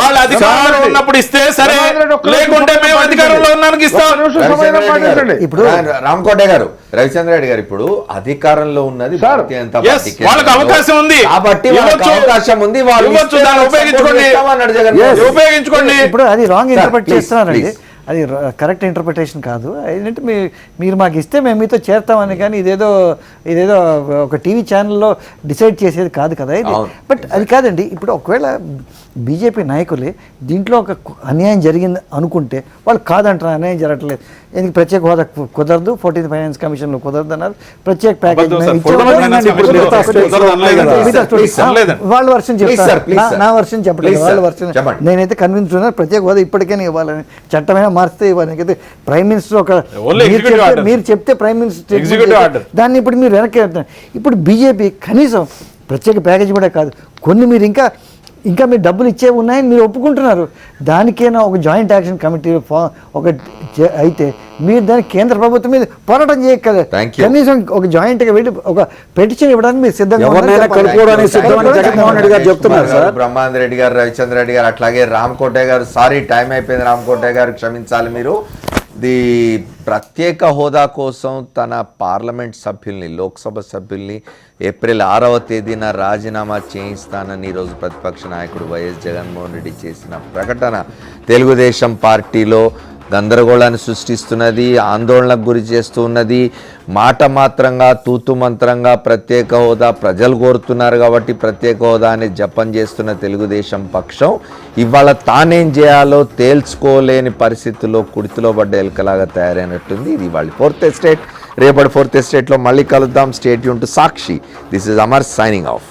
వాళ్ళు అధికారంలో ఉన్నప్పుడు ఇస్తే సరే, లేకుంటే మేము అధికారంలో ఉన్నానికి ఇస్తాం. ఇప్పుడు రామకోటే గారు, రవిచంద్ర రెడ్డి గారు, ఇప్పుడు అధికారంలో ఉన్నది భారతీయ జనతా పార్టీ, వాళ్ళకి అవకాశం ఉంది కాబట్టి అవకాశం ఉంది, వాళ్ళు ఉపయోగించుకోండి. ఇప్పుడు అది రాంగ్ ఇంటర్ప్రిట్ చేస్తున్నారండి, అది కరెక్ట్ ఇంటర్ప్రిటేషన్ కాదు. ఏంటంటే మీరు మాకు ఇస్తే మేము మీతో చేరుతామని, కానీ ఇదేదో ఒక టీవీ ఛానల్లో డిసైడ్ చేసేది కాదు కదా ఇది. బట్ అది కాదండి. ఇప్పుడు ఒకవేళ బీజేపీ నాయకులే దీంట్లో ఒక అన్యాయం జరిగింది అనుకుంటే వాళ్ళు కాదంటారు, అన్యాయం జరగట్లేదు, ఎందుకు ప్రత్యేక హోదా కుదరదు, 14th ఫైనాన్స్ కమిషన్లో కుదరదు అన్నారు, ప్రత్యేక ప్యాకేజ్ వాళ్ళ వర్షన్ చెప్తారు, నా వర్షన్ చెప్పలేదు, వాళ్ళ వర్షన్. నేనైతే కన్విన్స్ ఉన్నారు ప్రత్యేక హోదా ఇప్పటికైనా ఇవ్వాలని, చట్టమైనా మార్చితే ఇవ్వాలి. అయితే ప్రైమ్ మినిస్టర్ మీరు చెప్తే ప్రైమ్ మినిస్టర్ దాన్ని ఇప్పుడు మీరు వెనక్కి వెళ్తున్నారు. ఇప్పుడు బీజేపీ కనీసం ప్రత్యేక ప్యాకేజీ కూడా కాదు, కొన్ని మీరు ఇంకా మీరు డబ్బులు ఇచ్చే ఉన్నాయని మీరు ఒప్పుకుంటున్నారు, దానికైనా ఒక జాయింట్ యాక్షన్ కమిటీ అయితే మీరు దానికి కేంద్ర ప్రభుత్వం మీద పోరాటం చేయగలరు. కనీసం ఒక జాయింట్గా వెళ్ళి ఒక పెటిషన్ ఇవ్వడానికి మీరు సిద్ధంగా జగన్మోహన్ రెడ్డి గారు చెప్తున్నారు సార్. బ్రహ్మానంద రెడ్డి గారు, రవిచంద్ర రెడ్డి గారు, అట్లాగే రామకోటే గారు, సారీ టైం అయిపోయింది రామకోటే గారు, క్షమించాలి మీరు. ప్రత్యేక హోదా కోసం తన పార్లమెంట్ సభ్యుల్ని, లోక్సభ సభ్యుల్ని ఏప్రిల్ 6వ తేదీన రాజీనామా చేయిస్తానని ఈరోజు ప్రతిపక్ష నాయకుడు వైఎస్ జగన్మోహన్ రెడ్డి చేసిన ప్రకటన తెలుగుదేశం పార్టీలో గందరగోళాన్ని సృష్టిస్తున్నది, ఆందోళనకు గురి చేస్తూ ఉన్నది. మాట మాత్రంగా తూతు మంత్రంగా ప్రత్యేక హోదా ప్రజలు కోరుతున్నారు కాబట్టి ప్రత్యేక హోదా అని జపం చేస్తున్న తెలుగుదేశం పక్షం ఇవాళ తానేం చేయాలో తేల్చుకోలేని పరిస్థితుల్లో కుడితిలో పడ్డ ఎలుకలాగా తయారైనట్టుంది. ఇది ఇవాళ 4th ఎస్టేట్. రేపటి 4th ఎస్టేట్లో మళ్ళీ కలుద్దాం. Stay tune to Sakshi. This is Amar signing off.